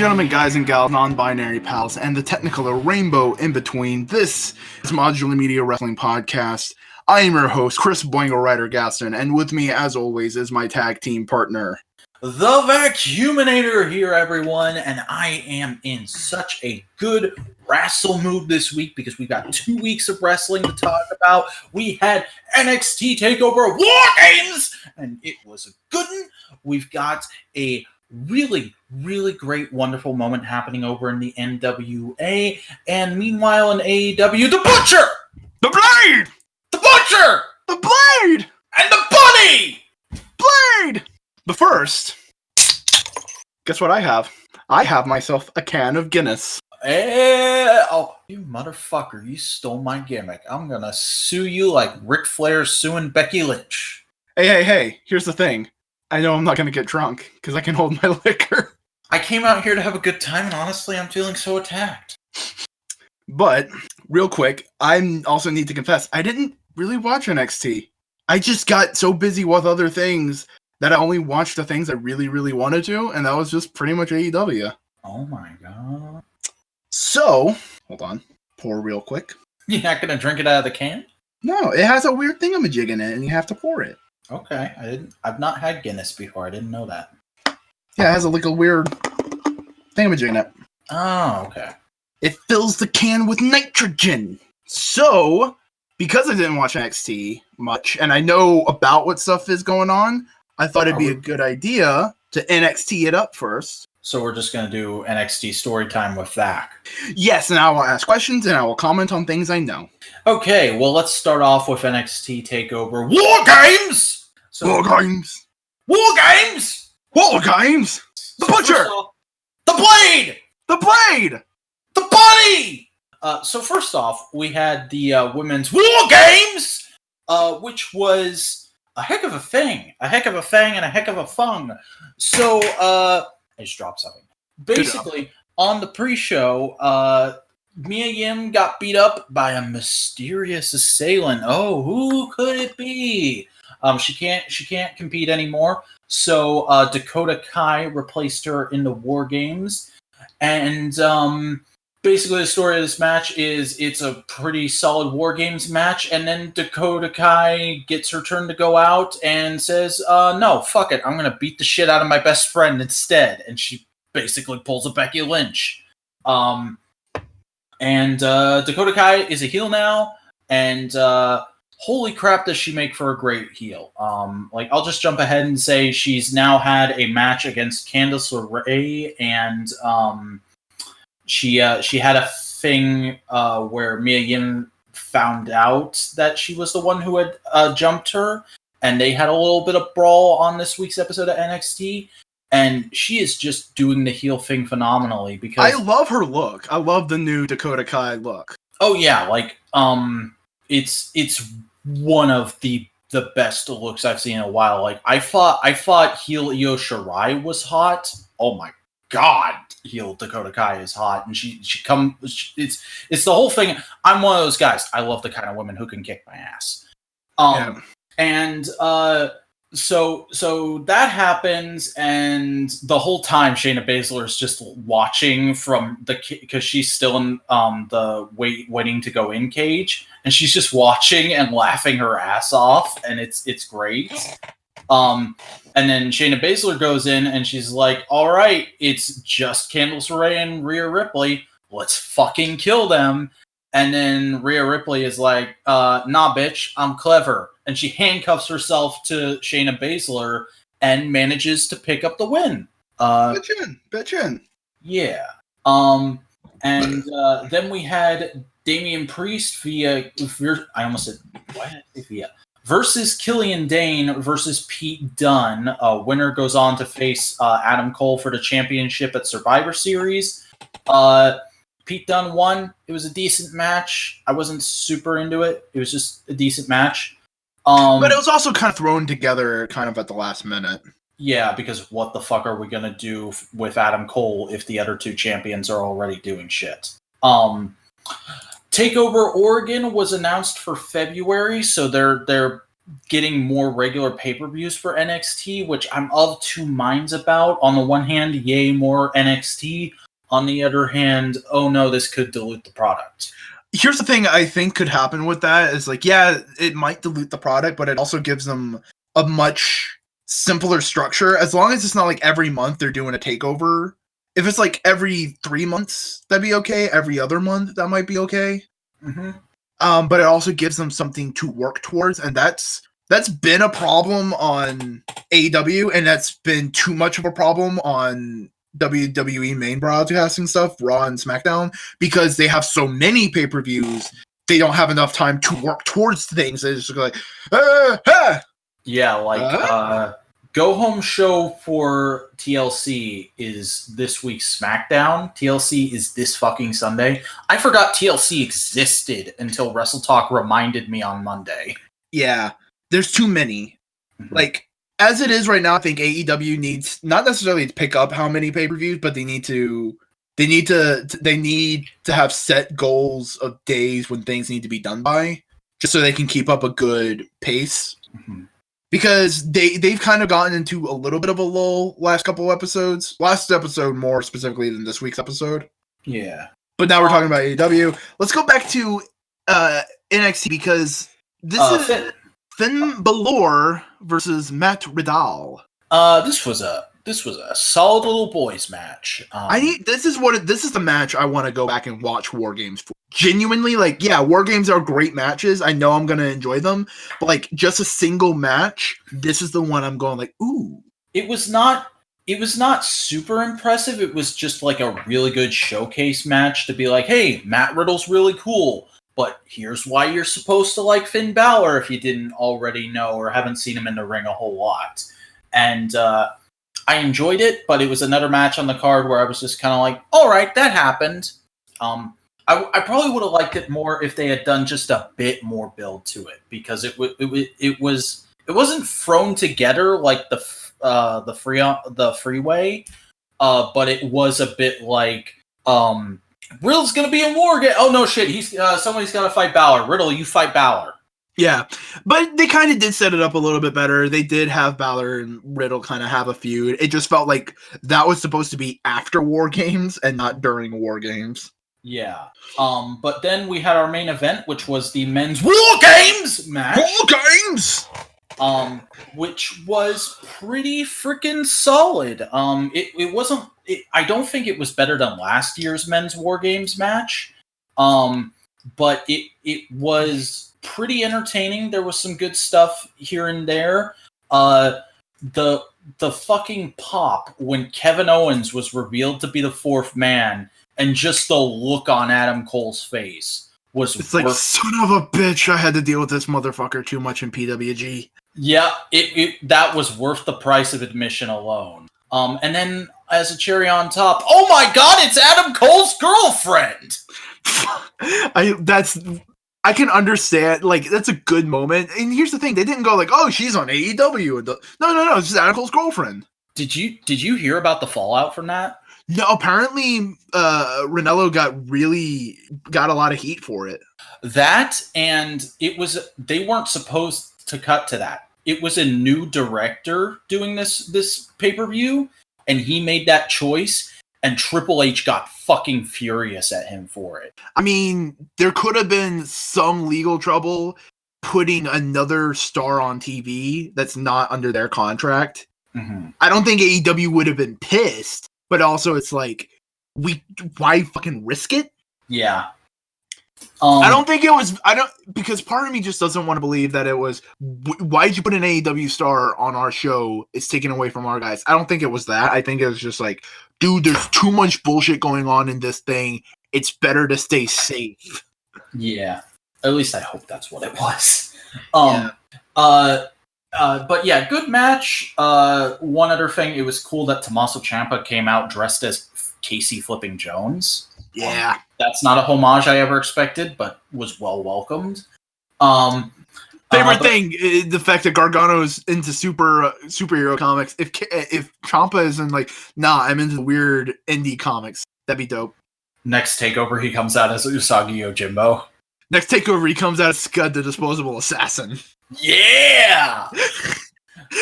gentlemen, guys and gals, non-binary pals, and the technicolor rainbow in between, this is Modular Media Wrestling Podcast. I am your host, Chris Boingo Gaston, and with me, as always, is my tag team partner, The Vacuuminator here, everyone, and I am in such a good wrestle mood this week because we've got 2 weeks of wrestling to talk about. We had NXT TakeOver War Games, and it was a good one. We've got a really great, wonderful moment happening over in the NWA, and meanwhile in AEW, the Butcher! the Blade! The Butcher! The Blade! And the Bunny! Blade! But first, guess what I have? I have myself a can of Guinness. Oh, you motherfucker, you stole my gimmick. I'm gonna sue you like Ric Flair suing Becky Lynch. Hey, here's the thing. I know I'm not going to get drunk, because I can hold my liquor. I came out here to have a good time, and honestly, I'm feeling so attacked. But, real quick, I also need to confess, I didn't really watch NXT. I just got so busy with other things that I only watched the things I really wanted to, and that was just pretty much AEW. Oh my god. So, hold on. Pour real quick. You're not gonna drink it out of the can? No, it has a weird thingamajig in it, and you have to pour it. Okay, I've not had Guinness before. I didn't know that. Yeah, it has a weird thingamajig in it. Oh, okay. It fills the can with nitrogen. So, because I didn't watch NXT much, and I know about what stuff is going on, I thought it'd be a good idea to NXT it up first. So we're just gonna do NXT story time with Zach. Yes, and I will ask questions, and I will comment on things I know. Okay, well, let's start off with NXT TakeOver War Games! War Games! War Games! War Games! The Butcher! The Blade! The Blade! The Bunny! So first off, we had the Women's War Games, which was a heck of a thing. A heck of a fang and a heck of a fung. So, I just dropped something. Basically, on the pre-show, Mia Yim got beat up by a mysterious assailant. Oh, who could it be? She can't compete anymore. So Dakota Kai replaced her in the War Games, and basically the story of this match is it's a pretty solid War Games match, and then Dakota Kai gets her turn to go out and says, "No, fuck it, I'm gonna beat the shit out of my best friend instead," and she basically pulls a Becky Lynch. And Dakota Kai is a heel now, and holy crap, does she make for a great heel. I'll just jump ahead and say she's now had a match against Candice LeRae, and she had a thing where Mia Yim found out that she was the one who had jumped her, and they had a little bit of brawl on this week's episode of NXT. And she is just doing the heel thing phenomenally because I love her look. I love the new Dakota Kai look. Oh yeah, it's one of the best looks I've seen in a while. Like I thought heel Io Shirai was hot. Oh my god, heel Dakota Kai is hot, and it's the whole thing. I'm one of those guys. I love the kind of women who can kick my ass. And So that happens, and the whole time Shayna Baszler is just watching from because she's still in the waiting to go in cage, and she's just watching and laughing her ass off, and it's great. And then Shayna Baszler goes in, and she's like, "All right, it's just Candice LeRae and Rhea Ripley. Let's fucking kill them." And then Rhea Ripley is like, "Nah, bitch, I'm clever." And she handcuffs herself to Shayna Baszler and manages to pick up the win. Bitchin'. Yeah. And then we had Damian Priest versus Killian Dane versus Pete Dunne. Winner goes on to face Adam Cole for the championship at Survivor Series. Pete Dunne won. It was a decent match. I wasn't super into it. It was just a decent match. But it was also kind of thrown together kind of at the last minute. Yeah, because what the fuck are we going to do with Adam Cole if the other two champions are already doing shit? TakeOver Oregon was announced for February, so they're getting more regular pay-per-views for NXT, which I'm of two minds about. On the one hand, yay, more NXT. On the other hand, oh no, this could dilute the product. Here's the thing I think could happen with that is like, yeah, it might dilute the product, but it also gives them a much simpler structure. As long as it's not like every month they're doing a takeover. If it's like every 3 months, that'd be okay. Every other month, that might be okay. Mm-hmm. But it also gives them something to work towards, and that's been a problem on AEW, and that's been too much of a problem on WWE main broadcasting stuff, Raw and SmackDown, because they have so many pay-per-views, they don't have enough time to work towards things. They just go like, yeah, like go home show for TLC is this week's SmackDown. TLC is this fucking Sunday. I forgot TLC existed until Wrestle Talk reminded me on Monday. Yeah, there's too many. Mm-hmm. Like, as it is right now, I think AEW needs not necessarily to pick up how many pay-per-views, but they need to have set goals of days when things need to be done by, just so they can keep up a good pace. Mm-hmm. Because they've kind of gotten into a little bit of a lull last couple episodes. Last episode more specifically than this week's episode. Yeah. But now we're talking about AEW. Let's go back to NXT because this is Finn Balor versus Matt Riddle. This was a solid little boys match. This is the match I want to go back and watch War Games for. Genuinely, like, yeah, War Games are great matches. I know I'm gonna enjoy them, but like just a single match, this is the one I'm going like, ooh. It was not super impressive. It was just like a really good showcase match to be like, hey, Matt Riddle's really cool, but here's why you're supposed to like Finn Balor if you didn't already know or haven't seen him in the ring a whole lot. And I enjoyed it, but it was another match on the card where I was just kind of like, all right, that happened. I probably would have liked it more if they had done just a bit more build to it, because it wasn't thrown together like the freeway, but it was a bit like Riddle's gonna be in War Game. Oh no, shit! He's somebody's gotta fight Balor. Riddle, you fight Balor. Yeah, but they kind of did set it up a little bit better. They did have Balor and Riddle kind of have a feud. It just felt like that was supposed to be after War Games and not during War Games. Yeah. But then we had our main event, which was the men's War Games match. War Games! Which was pretty freaking solid. It wasn't. I don't think it was better than last year's men's War Games match. But it was pretty entertaining. There was some good stuff here and there. The fucking pop when Kevin Owens was revealed to be the fourth man. And just the look on Adam Cole's face was it's like, son of a bitch, I had to deal with this motherfucker too much in PWG. Yeah, that was worth the price of admission alone. And then, as a cherry on top, oh my god, it's Adam Cole's girlfriend! I can understand, like, that's a good moment. And here's the thing, they didn't go like, oh, she's on AEW. No, it's just Adam Cole's girlfriend. Did you hear about the fallout from that? No, apparently Ranello got a lot of heat for it. That, and they weren't supposed to cut to that. It was a new director doing this pay-per-view, and he made that choice, and Triple H got fucking furious at him for it. I mean, there could have been some legal trouble putting another star on TV that's not under their contract. Mm-hmm. I don't think AEW would have been pissed. But also, it's like, why fucking risk it? Yeah. I don't think it was, because part of me just doesn't want to believe that it was, why'd you put an AEW star on our show? It's taken away from our guys. I don't think it was that. I think it was just like, dude, there's too much bullshit going on in this thing. It's better to stay safe. Yeah. At least I hope that's what it was. Yeah. But yeah, good match. One other thing, it was cool that Tommaso Ciampa came out dressed as Casey Flipping Jones. Yeah. That's not a homage I ever expected, but was well welcomed. Favorite thing, the fact that Gargano's into superhero comics. If Ciampa is in like, nah, I'm into weird indie comics, that'd be dope. Next takeover, he comes out as Usagi Yojimbo. Next takeover, he comes out as Scud, the disposable assassin. Yeah.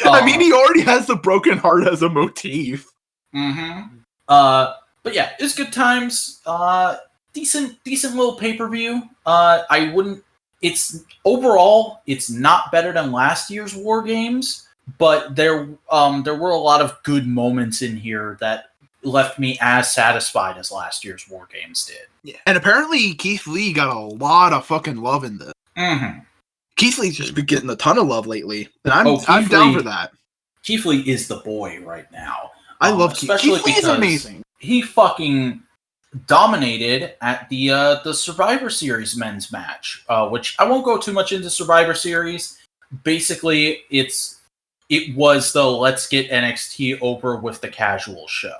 I mean, he already has the broken heart as a motif. Mm-hmm. But yeah, it's good times. Decent little pay-per-view. I wouldn't. It's overall, it's not better than last year's War Games, but there were a lot of good moments in here that left me as satisfied as last year's War Games did. Yeah. And apparently, Keith Lee got a lot of fucking love in this. Mm-hmm. Keith Lee's just been getting a ton of love lately, and I'm down for that. Keith Lee is the boy right now. I love Keith. Keith Lee is amazing. He fucking dominated at the Survivor Series men's match, which I won't go too much into Survivor Series. Basically, it was the let's get NXT over with the casual show.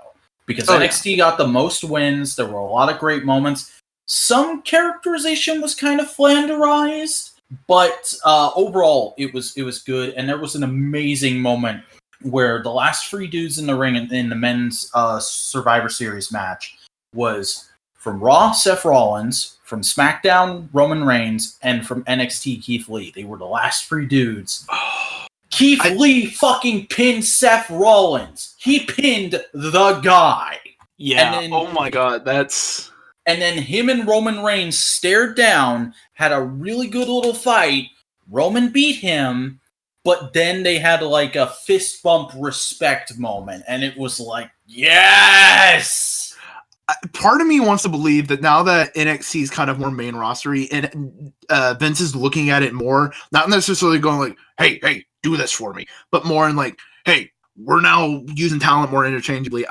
Because NXT got the most wins. There were a lot of great moments. Some characterization was kind of flanderized, but overall it was good. And there was an amazing moment where the last 3 dudes in the ring in the men's Survivor Series match was from Raw, Seth Rollins, from SmackDown, Roman Reigns, and from NXT, Keith Lee. They were the last 3 dudes. Keith Lee fucking pinned Seth Rollins. He pinned the guy. Yeah. Oh my god, that's... And then him and Roman Reigns stared down, had a really good little fight. Roman beat him, but then they had like a fist bump respect moment, and it was like, yes! Part of me wants to believe that now that NXT is kind of more main rostery, and Vince is looking at it more, not necessarily going like, hey, do this for me, but more in like, hey, we're now using talent more interchangeably.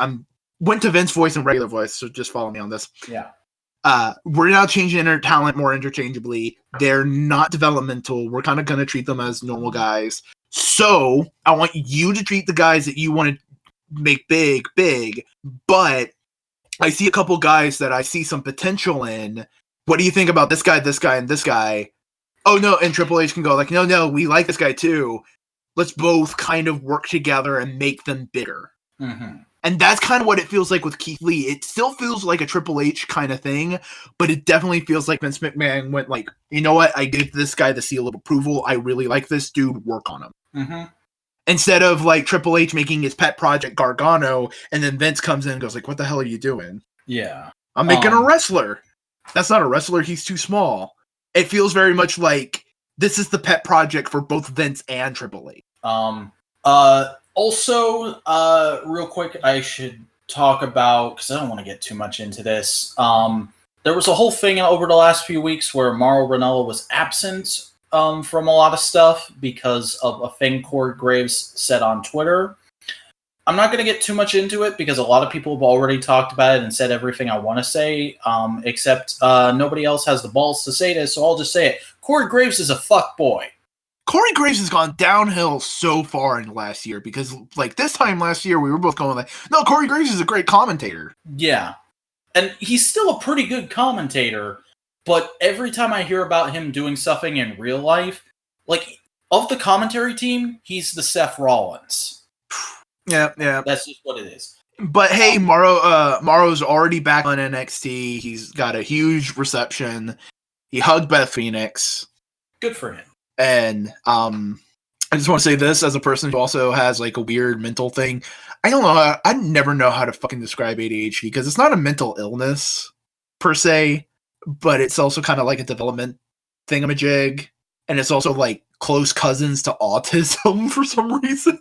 Went to Vince voice and regular voice, so just follow me on this. Yeah. We're now changing talent more interchangeably. They're not developmental. We're kind of going to treat them as normal guys. So I want you to treat the guys that you want to make big, but I see a couple guys that I see some potential in. What do you think about this guy, and this guy? Oh, no, and Triple H can go like, no, we like this guy too. Let's both kind of work together and make them bigger. Mm-hmm. And that's kind of what it feels like with Keith Lee. It still feels like a Triple H kind of thing, but it definitely feels like Vince McMahon went like, you know what? I give this guy the seal of approval. I really like this dude. Work on him. Mm-hmm. Instead of like Triple H making his pet project Gargano, and then Vince comes in and goes like, what the hell are you doing? Yeah. I'm making a wrestler. That's not a wrestler. He's too small. It feels very much like this is the pet project for both Vince and Triple H. Also, real quick, I should talk about, because I don't want to get too much into this. There was a whole thing over the last few weeks where Mauro Ranallo was absent from a lot of stuff because of a thing Corey Graves said on Twitter. I'm not going to get too much into it because a lot of people have already talked about it and said everything I want to say, except nobody else has the balls to say this, so I'll just say it. Corey Graves is a fuckboy. Corey Graves has gone downhill so far in the last year because, like, this time last year, we were both going like, no, Corey Graves is a great commentator. Yeah. And he's still a pretty good commentator, but every time I hear about him doing something in real life, like, of the commentary team, he's the Seth Rollins. Yeah. That's just what it is. But hey, Mauro's already back on NXT. He's got a huge reception. He hugged Beth Phoenix. Good for him. And I just want to say this as a person who also has like a weird mental thing. I don't know. I never know how to fucking describe ADHD because it's not a mental illness per se, but it's also kind of like a development thingamajig. And it's also like close cousins to autism for some reason.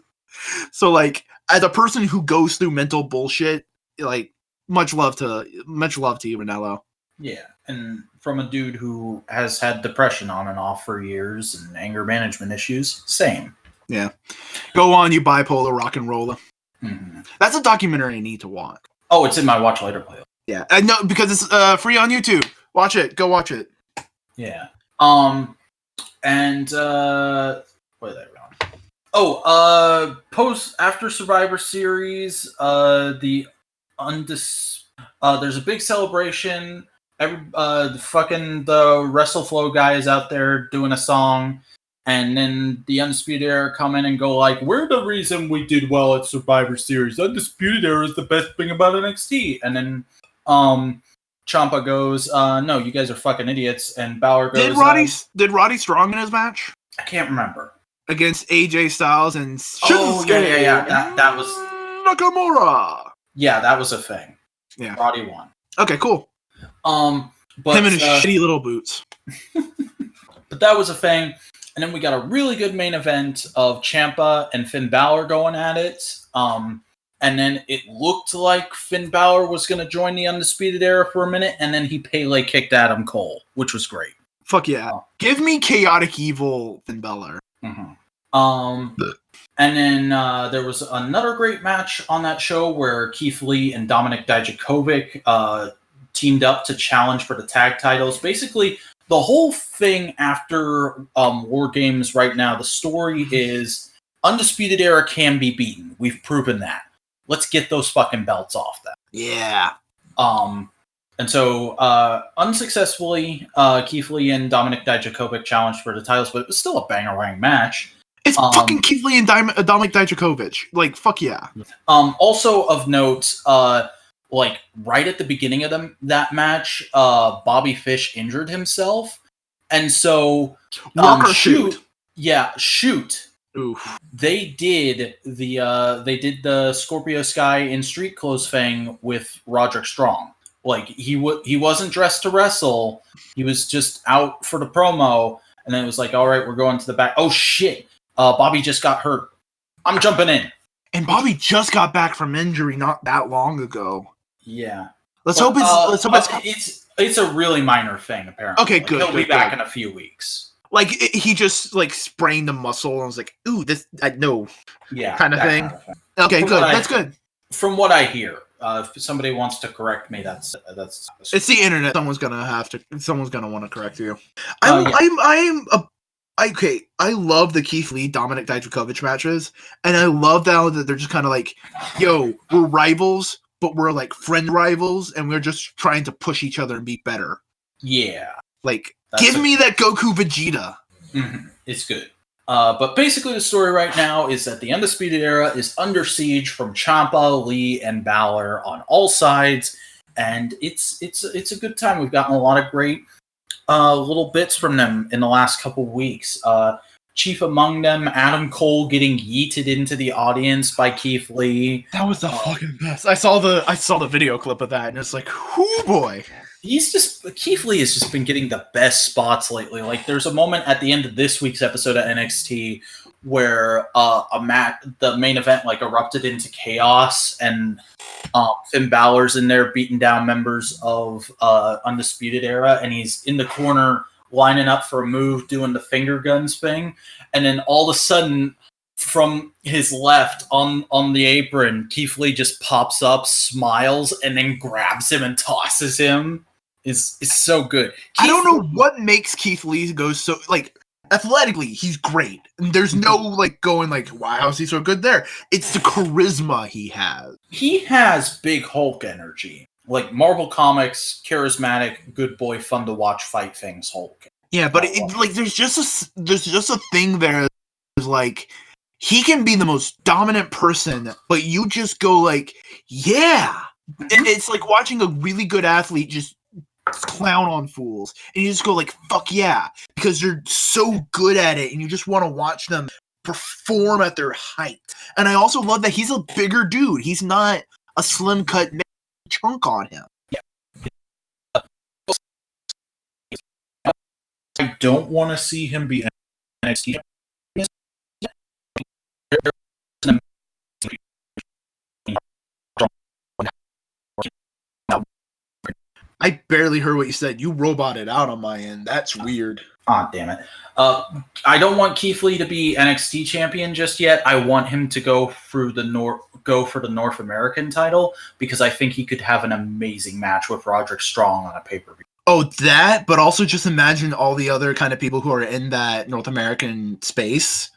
So like as a person who goes through mental bullshit, like much love to you, Ranallo. Yeah, and from a dude who has had depression on and off for years and anger management issues, same. Yeah. Go on, you bipolar rock and roller. Mm-hmm. That's a documentary I need to watch. Oh, it's in my Watch Later playlist. Yeah, I know because it's free on YouTube. Watch it. Go watch it. Yeah. And what did I wrong? Oh, after Survivor Series, there's a big celebration. The WrestleFlow guy is out there doing a song, and then the Undisputed Era come in and go like, "We're the reason we did well at Survivor Series. Undisputed Era is the best thing about NXT." And then Ciampa goes, no, you guys are fucking idiots. And Balor goes, Did Roddy Strong in his match? I can't remember. Against AJ Styles and Oh, yeah. That was Nakamura. Yeah, that was a thing. Yeah. Roddy won. Okay, cool. But him and his shitty little boots. But that was a thing. And then we got a really good main event of Ciampa and Finn Balor going at it. And then it looked like Finn Balor was going to join the Undisputed Era for a minute, and then he Pele kicked Adam Cole, which was great. Fuck yeah. Give me chaotic evil Finn Balor. Mm-hmm. And then there was another great match on that show where Keith Lee and Dominik Dijakovic teamed up to challenge for the tag titles. Basically, the whole thing after War Games right now, the story is Undisputed Era can be beaten. We've proven that. Let's get those fucking belts off them. Yeah. And so, unsuccessfully, Keith Lee and Dominik Dijakovic challenged for the titles, but it was still a banger-wang match. It's fucking Keith Lee and Dominik Dijakovic. Like, fuck yeah. Also of note, like, right at the beginning of that match, Bobby Fish injured himself. And so... Shoot. Yeah, Shoot. Oof. They did the Scorpio Sky in street clothes thing with Roderick Strong. Like he wasn't dressed to wrestle. He was just out for the promo, and then it was like, all right, we're going to the back. Oh shit! Bobby just got hurt. I'm jumping in. And Bobby just got back from injury not that long ago. Yeah. Let's hope it's a really minor thing. Apparently. Okay, good. He'll be back in a few weeks. Like, he just, like, sprained a muscle and was like, ooh, this, no. Yeah. Kind of thing. Okay, good. That's good. From what I hear, if somebody wants to correct me, that's it's the internet. Someone's gonna want to correct you. I love the Keith Lee Dominik Dijakovic matches, and I love that they're just kind of like, yo, we're rivals, but we're like friend rivals, and we're just trying to push each other and be better. Yeah. Like, give me that Goku Vegeta. Mm-hmm. It's good. But basically the story right now is that the Undisputed Era is under siege from Ciampa, Lee, and Balor on all sides. And it's a good time. We've gotten a lot of great little bits from them in the last couple weeks. Chief among them, Adam Cole getting yeeted into the audience by Keith Lee. That was the fucking best. I saw the video clip of that, and it's like, whoo boy. Keith Lee has just been getting the best spots lately. Like, there's a moment at the end of this week's episode of NXT where the main event like erupted into chaos, and Finn Balor's in there beating down members of Undisputed Era, and he's in the corner lining up for a move, doing the finger guns thing, and then all of a sudden, from his left on the apron, Keith Lee just pops up, smiles, and then grabs him and tosses him. Is so good. I don't know what makes Keith Lee go so, like, athletically, he's great. And there's no, like, going, like, wow, how's he so good there? It's the charisma he has. He has big Hulk energy. Like, Marvel Comics, charismatic, good boy, fun to watch fight things Hulk. Yeah, but there's just a thing there. Like, he can be the most dominant person, but you just go like, yeah. It's like watching a really good athlete just clown on fools, and you just go like, fuck yeah, because they're so good at it, and you just want to watch them perform at their height. And I also love that he's a bigger dude. He's not a slim cut chunk on him. I don't want to see him be NXT. I barely heard what you said. You roboted out on my end. That's weird. Ah, damn it. I don't want Keith Lee to be NXT champion just yet. I want him to go for the North American title, because I think he could have an amazing match with Roderick Strong on a pay-per-view. Oh, that, but also just imagine all the other kind of people who are in that North American space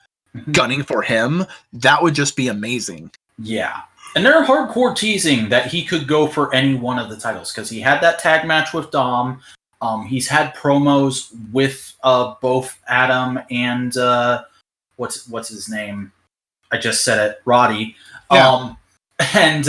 gunning for him. That would just be amazing. Yeah. And they're hardcore teasing that he could go for any one of the titles, because he had that tag match with Dom. He's had promos with both Adam and what's his name? I just said it, Roddy. Yeah. And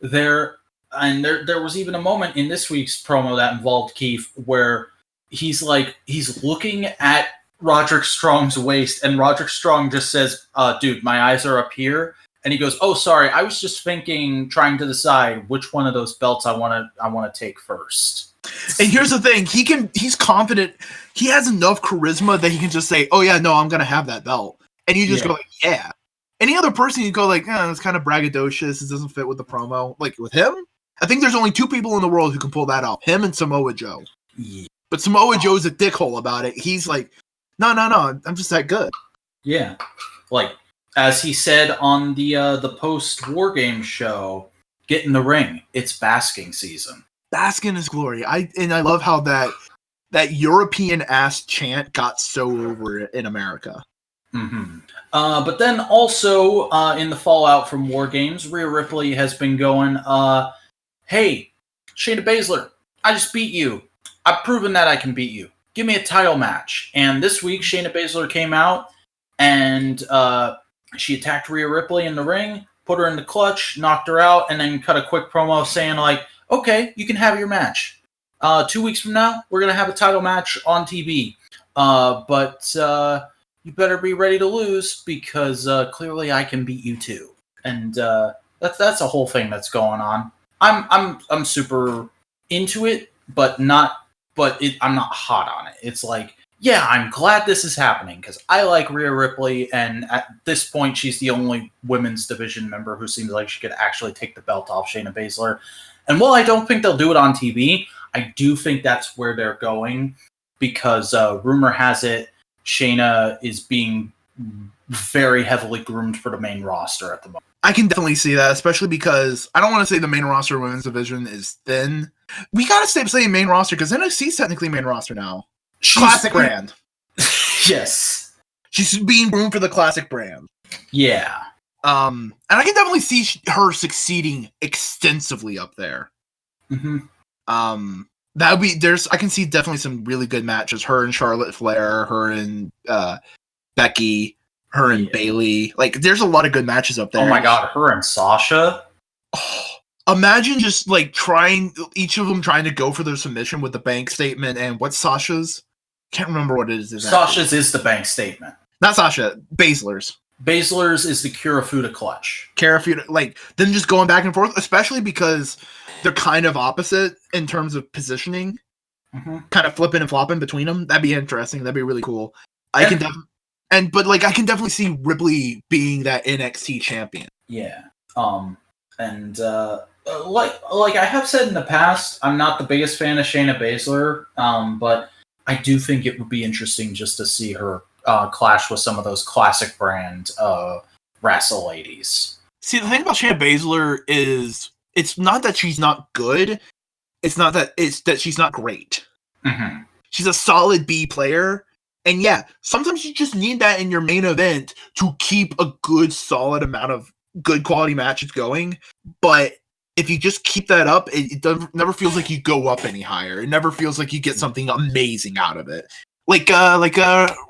they're And there was even a moment in this week's promo that involved Keith where he's looking at Roderick Strong's waist, and Roderick Strong just says, dude, my eyes are up here. And he goes, oh, sorry, I was just trying to decide which one of those belts I want to take first. And here's the thing, he's confident, he has enough charisma that he can just say, oh yeah, no, I'm gonna have that belt. And you just go like, yeah. Any other person you go like, it's kind of braggadocious, it doesn't fit with the promo. Like with him, I think there's only 2 people in the world who can pull that off, him and Samoa Joe. Yeah. But Samoa Joe's a dickhole about it. He's like, no, I'm just that good. Yeah. Like, as he said on the post-War Games show, get in the ring. It's basking season. Bask in his glory. I love how that European-ass chant got so over in America. Mm-hmm. But then also, in the fallout from War Games, Rhea Ripley has been going, hey, Shayna Baszler, I just beat you. I've proven that I can beat you. Give me a title match. And this week, Shayna Baszler came out, and she attacked Rhea Ripley in the ring, put her in the clutch, knocked her out, and then cut a quick promo saying, like, okay, you can have your match. 2 weeks from now, we're going to have a title match on TV. But you better be ready to lose because clearly I can beat you too. And that's a whole thing that's going on. I'm super into it, but I'm not hot on it. It's like, yeah, I'm glad this is happening because I like Rhea Ripley, and at this point, she's the only women's division member who seems like she could actually take the belt off Shayna Baszler. And while I don't think they'll do it on TV, I do think that's where they're going because rumor has it Shayna is being very heavily groomed for the main roster at the moment. I can definitely see that, especially because I don't want to say the main roster women's division is thin. We gotta stop saying main roster because NXT's technically main roster now. Classic brand. Yes. She's being groomed for the classic brand. Yeah. And I can definitely see her succeeding extensively up there. Mm-hmm. That would be I can see definitely some really good matches. Her and Charlotte Flair, her and Becky, her and Bayley. Like, there's a lot of good matches up there. Oh my god, her and Sasha. Oh, imagine just like each of them trying to go for their submission with the bank statement and what's Sasha's? Can't remember what it is. Exactly. Sasha's is the bank statement. Not Sasha, Baszler's. Baszler's is the Kirifuda clutch. Kirifuda, like them just going back and forth, especially because they're kind of opposite in terms of positioning. Mm-hmm. Kind of flipping and flopping between them. That'd be interesting. That'd be really cool. I can definitely see Ripley being that NXT champion. Yeah. And like I have said in the past, I'm not the biggest fan of Shayna Baszler, but I do think it would be interesting just to see her clash with some of those classic brand wrestle ladies. See, the thing about Shayna Baszler is it's not that she's not good. It's that she's not great. Mm-hmm. She's a solid B player. And yeah, sometimes you just need that in your main event to keep a good, solid amount of good quality matches going. But if you just keep that up, it never feels like you go up any higher. It never feels like you get something amazing out of it. Like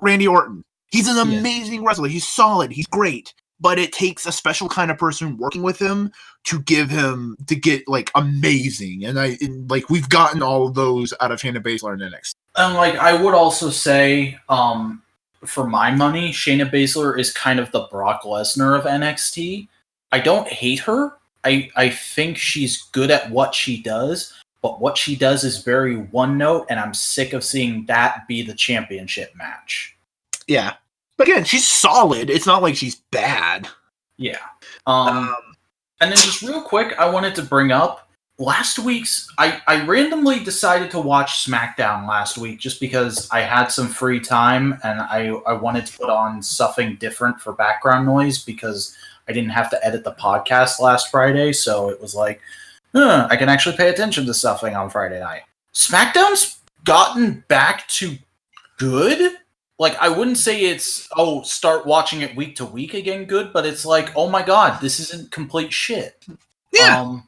Randy Orton. He's an amazing wrestler. He's solid. He's great. But it takes a special kind of person working with him to get like amazing. And we've gotten all of those out of Shayna Baszler and NXT. And like I would also say, for my money, Shayna Baszler is kind of the Brock Lesnar of NXT. I don't hate her. I think she's good at what she does, but what she does is very one note, and I'm sick of seeing that be the championship match. Yeah. But again, she's solid. It's not like she's bad. Yeah. And then just real quick, I wanted to bring up last week's... I randomly decided to watch SmackDown last week just because I had some free time and I wanted to put on something different for background noise because I didn't have to edit the podcast last Friday, so it was like, I can actually pay attention to something on Friday night. SmackDown's gotten back to good. Like, I wouldn't say it's, start watching it week to week again good, but it's like, oh my god, this isn't complete shit. Yeah.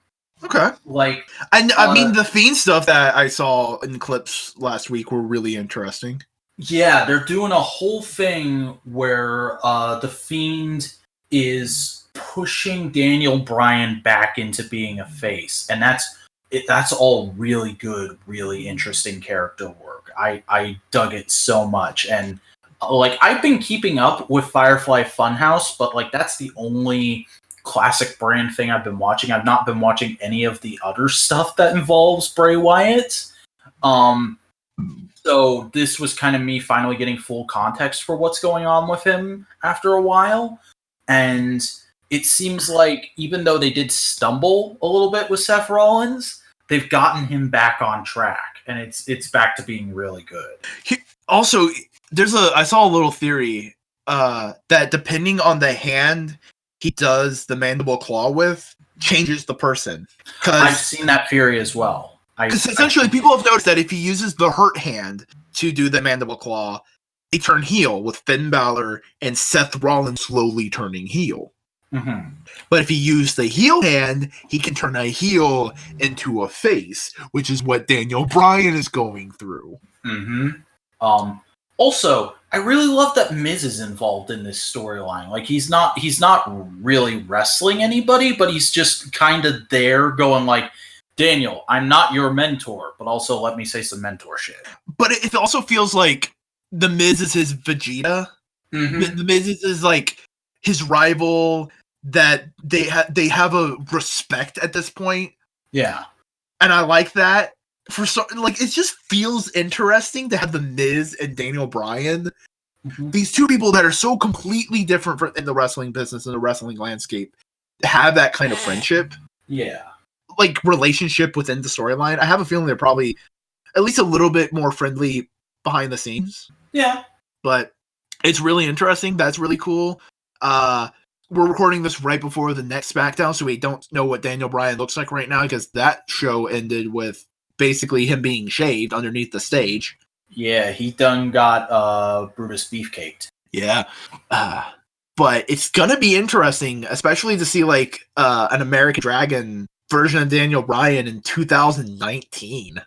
Okay. Like, I mean, the Fiend stuff that I saw in clips last week were really interesting. Yeah, they're doing a whole thing where the Fiend is pushing Daniel Bryan back into being a face, and that's all really good, really interesting character work. I dug it so much, and like I've been keeping up with Firefly Funhouse, but like that's the only classic brand thing I've been watching. I've not been watching any of the other stuff that involves Bray Wyatt. So this was kind of me finally getting full context for what's going on with him after a while. And it seems like even though they did stumble a little bit with Seth Rollins, they've gotten him back on track, and it's back to being really good. Also, I saw a little theory that depending on the hand he does the mandible claw with, changes the person. I've seen that theory as well. Because essentially, people have noticed that if he uses the hurt hand to do the mandible claw, they turn heel, with Finn Balor and Seth Rollins slowly turning heel. Mm-hmm. But if he used the heel hand, he can turn a heel into a face, which is what Daniel Bryan is going through. Mm-hmm. Also, I really love that Miz is involved in this storyline. Like he's not really wrestling anybody, but he's just kind of there going like, Daniel, I'm not your mentor, but also let me say some mentor shit. But it also feels like the Miz is his Vegeta. Mm-hmm. The Miz is like his rival, that they have a respect at this point. Yeah. And I like that. It just feels interesting to have the Miz and Daniel Bryan, these two people that are so completely different in the wrestling business and the wrestling landscape, have that kind of friendship. Yeah. Like relationship within the storyline. I have a feeling they're probably at least a little bit more friendly behind the scenes. Yeah. But it's really interesting. That's really cool. We're recording this right before the next SmackDown, so we don't know what Daniel Bryan looks like right now, because that show ended with basically him being shaved underneath the stage. Yeah, he done got Brutus beefcaked. Yeah. But it's gonna be interesting, especially to see like an American Dragon version of Daniel Bryan in 2019.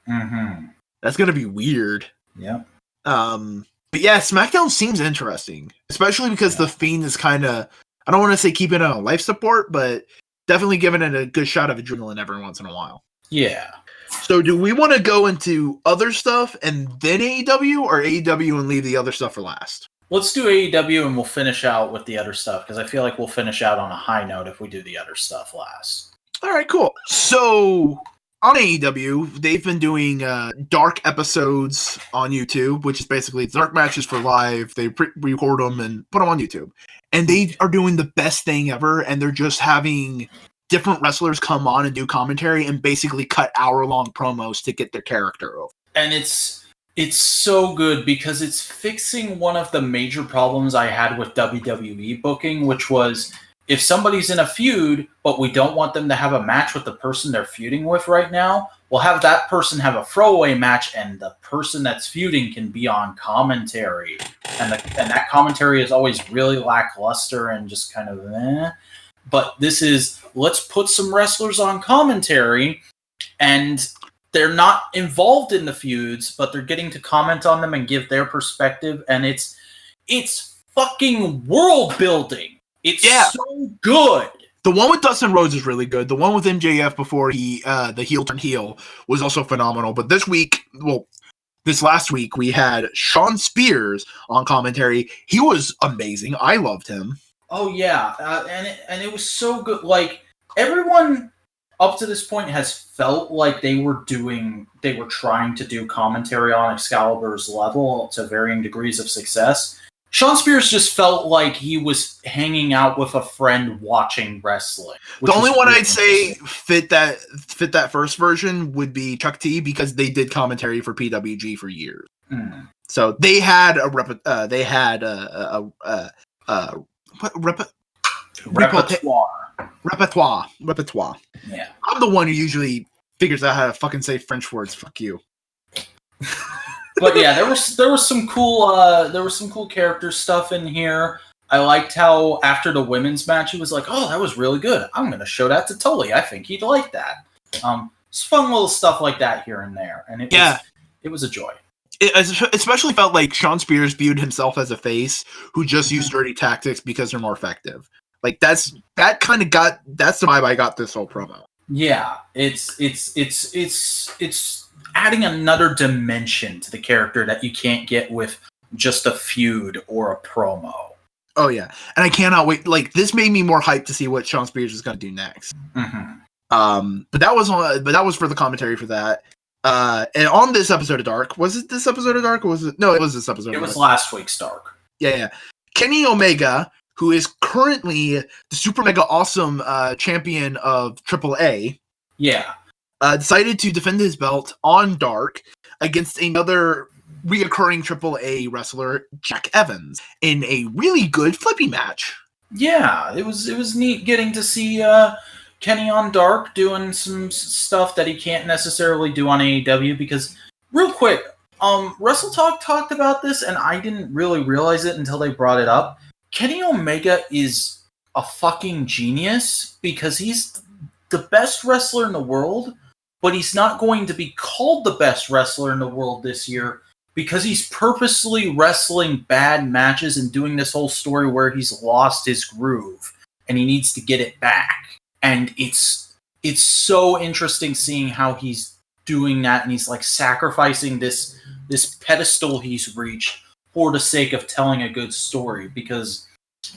Mm-hmm. That's gonna be weird. Yeah. But yeah, SmackDown seems interesting, especially because the Fiend is kind of, I don't want to say keeping it on life support, but definitely giving it a good shot of adrenaline every once in a while. Yeah. So do we want to go into other stuff and then AEW, or AEW and leave the other stuff for last? Let's do AEW and we'll finish out with the other stuff, because I feel like we'll finish out on a high note if we do the other stuff last. All right, cool. So on AEW, they've been doing dark episodes on YouTube, which is basically dark matches for live. They record them and put them on YouTube. And they are doing the best thing ever, and they're just having different wrestlers come on and do commentary and basically cut hour-long promos to get their character over. And it's so good because it's fixing one of the major problems I had with WWE booking, which was if somebody's in a feud, but we don't want them to have a match with the person they're feuding with right now, we'll have that person have a throwaway match, and the person that's feuding can be on commentary. And that commentary is always really lackluster and just kind of eh. But this is, let's put some wrestlers on commentary, and they're not involved in the feuds, but they're getting to comment on them and give their perspective, and it's fucking world building. It's so good. The one with Dustin Rhodes is really good. The one with MJF before he the heel turned heel was also phenomenal. But this last week we had Sean Spears on commentary. He was amazing. I loved him. Oh yeah, and it was so good. Like everyone up to this point has felt like they were trying to do commentary on Excalibur's level to varying degrees of success. Sean Spears just felt like he was hanging out with a friend watching wrestling. The only one I'd say fit that first version would be Chuck T, because they did commentary for PWG for years. Mm. So they had repertoire. Yeah. I'm the one who usually figures out how to fucking say French words. Fuck you. But yeah, there was some cool character stuff in here. I liked how after the women's match, he was like, "Oh, that was really good. I'm going to show that to Tully. I think he'd like that." It's fun little stuff like that here and there, and it was a joy. It especially felt like Sean Spears viewed himself as a face who just used dirty tactics because they're more effective. Like that's the vibe I got this whole promo. Yeah, it's adding another dimension to the character that you can't get with just a feud or a promo. Oh yeah, and I cannot wait. Like this made me more hyped to see what Shawn Spears is going to do next. Mm-hmm. But that was for the commentary for that. And on this episode of Dark, was it this episode of Dark or was it? No, it was this episode. It was last week's Dark. Yeah. Kenny Omega, who is currently the super mega awesome champion of AAA. Yeah. Decided to defend his belt on Dark against another reoccurring AAA wrestler, Jack Evans, in a really good flippy match. Yeah, it was neat getting to see Kenny on Dark doing some stuff that he can't necessarily do on AEW, because real quick, Wrestle Talk talked about this and I didn't really realize it until they brought it up. Kenny Omega is a fucking genius because he's the best wrestler in the world, but he's not going to be called the best wrestler in the world this year because he's purposely wrestling bad matches and doing this whole story where he's lost his groove and he needs to get it back. And it's so interesting seeing how he's doing that, and he's like sacrificing this pedestal he's reached for the sake of telling a good story, because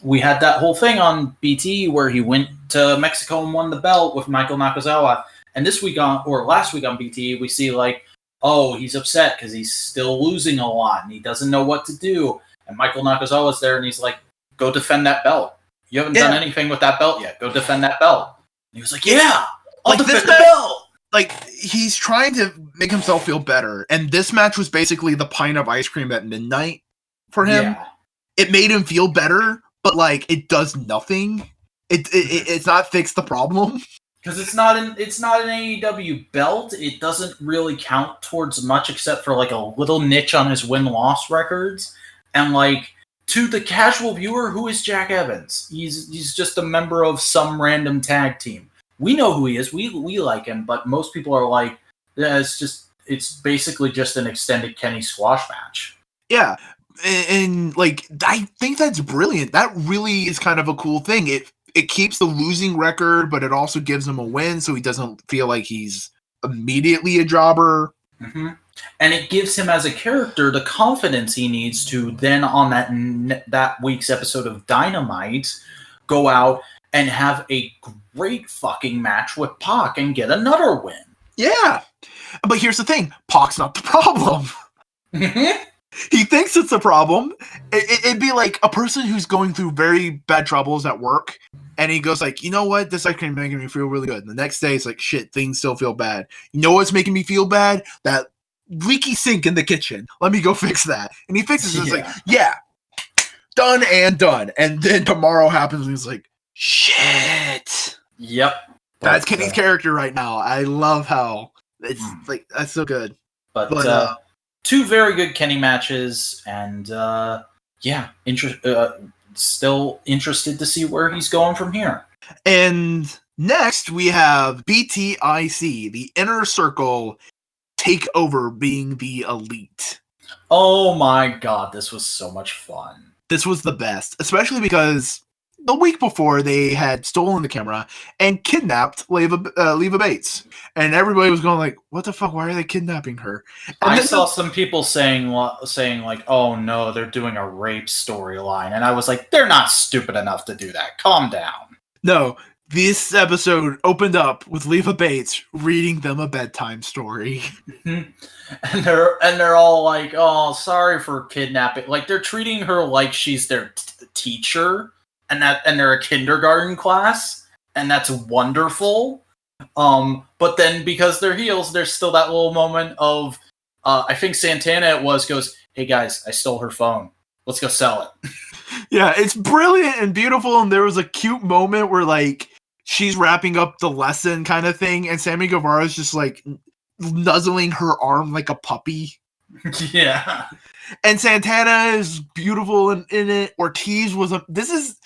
we had that whole thing on BT where he went to Mexico and won the belt with Michael Nakazawa. And last week on BT, we see like, oh, he's upset because he's still losing a lot and he doesn't know what to do. And Michael Nakazawa's there and he's like, go defend that belt. You haven't done anything with that belt yet. Go defend that belt. And he was like, yeah, I'll defend the belt. Like, he's trying to make himself feel better. And this match was basically the pint of ice cream at midnight for him. Yeah. It made him feel better, but like, it does nothing. It's not fixed the problem. Because it's not an AEW belt. It doesn't really count towards much except for like a little niche on his win-loss records. And like, to the casual viewer, who is Jack Evans? He's just a member of some random tag team. We know who he is. We like him, but most people are like, yeah, it's basically just an extended Kenny squash match. Yeah. And like, I think that's brilliant. That really is kind of a cool thing. It keeps the losing record, but it also gives him a win, so he doesn't feel like he's immediately a jobber. Mm-hmm. And it gives him as a character the confidence he needs to then on that week's episode of Dynamite go out and have a great fucking match with Pac and get another win. Yeah. But here's the thing. Pac's not the problem. Mm-hmm. He thinks it's a problem. It'd be like a person who's going through very bad troubles at work, and he goes like, you know what? This ice cream is making me feel really good. And the next day, it's like, shit, things still feel bad. You know what's making me feel bad? That leaky sink in the kitchen. Let me go fix that. And he fixes it. It's like, yeah, done and done. And then tomorrow happens, and he's like, shit. Yep. That's Kenny's character right now. I love how it's like, that's so good. But two very good Kenny matches, and still interested to see where he's going from here. And next we have BTIC, the Inner Circle Takeover, being the Elite. Oh my god, this was so much fun. This was the best, especially because the week before they had stolen the camera and kidnapped Leva Bates, and everybody was going like, "What the fuck? Why are they kidnapping her?" And I saw some people saying like, "Oh no, they're doing a rape storyline," and I was like, "They're not stupid enough to do that. Calm down." No, this episode opened up with Leva Bates reading them a bedtime story, and they're all like, "Oh, sorry for kidnapping." Like they're treating her like she's their teacher. And they're a kindergarten class, and that's wonderful. But then because they're heels, there's still that little moment of, I think Santana goes, "Hey guys, I stole her phone. Let's go sell it." Yeah, it's brilliant and beautiful, and there was a cute moment where like she's wrapping up the lesson kind of thing, and Sammy Guevara's just like nuzzling her arm like a puppy. Yeah. And Santana is beautiful in it. Ortiz was this is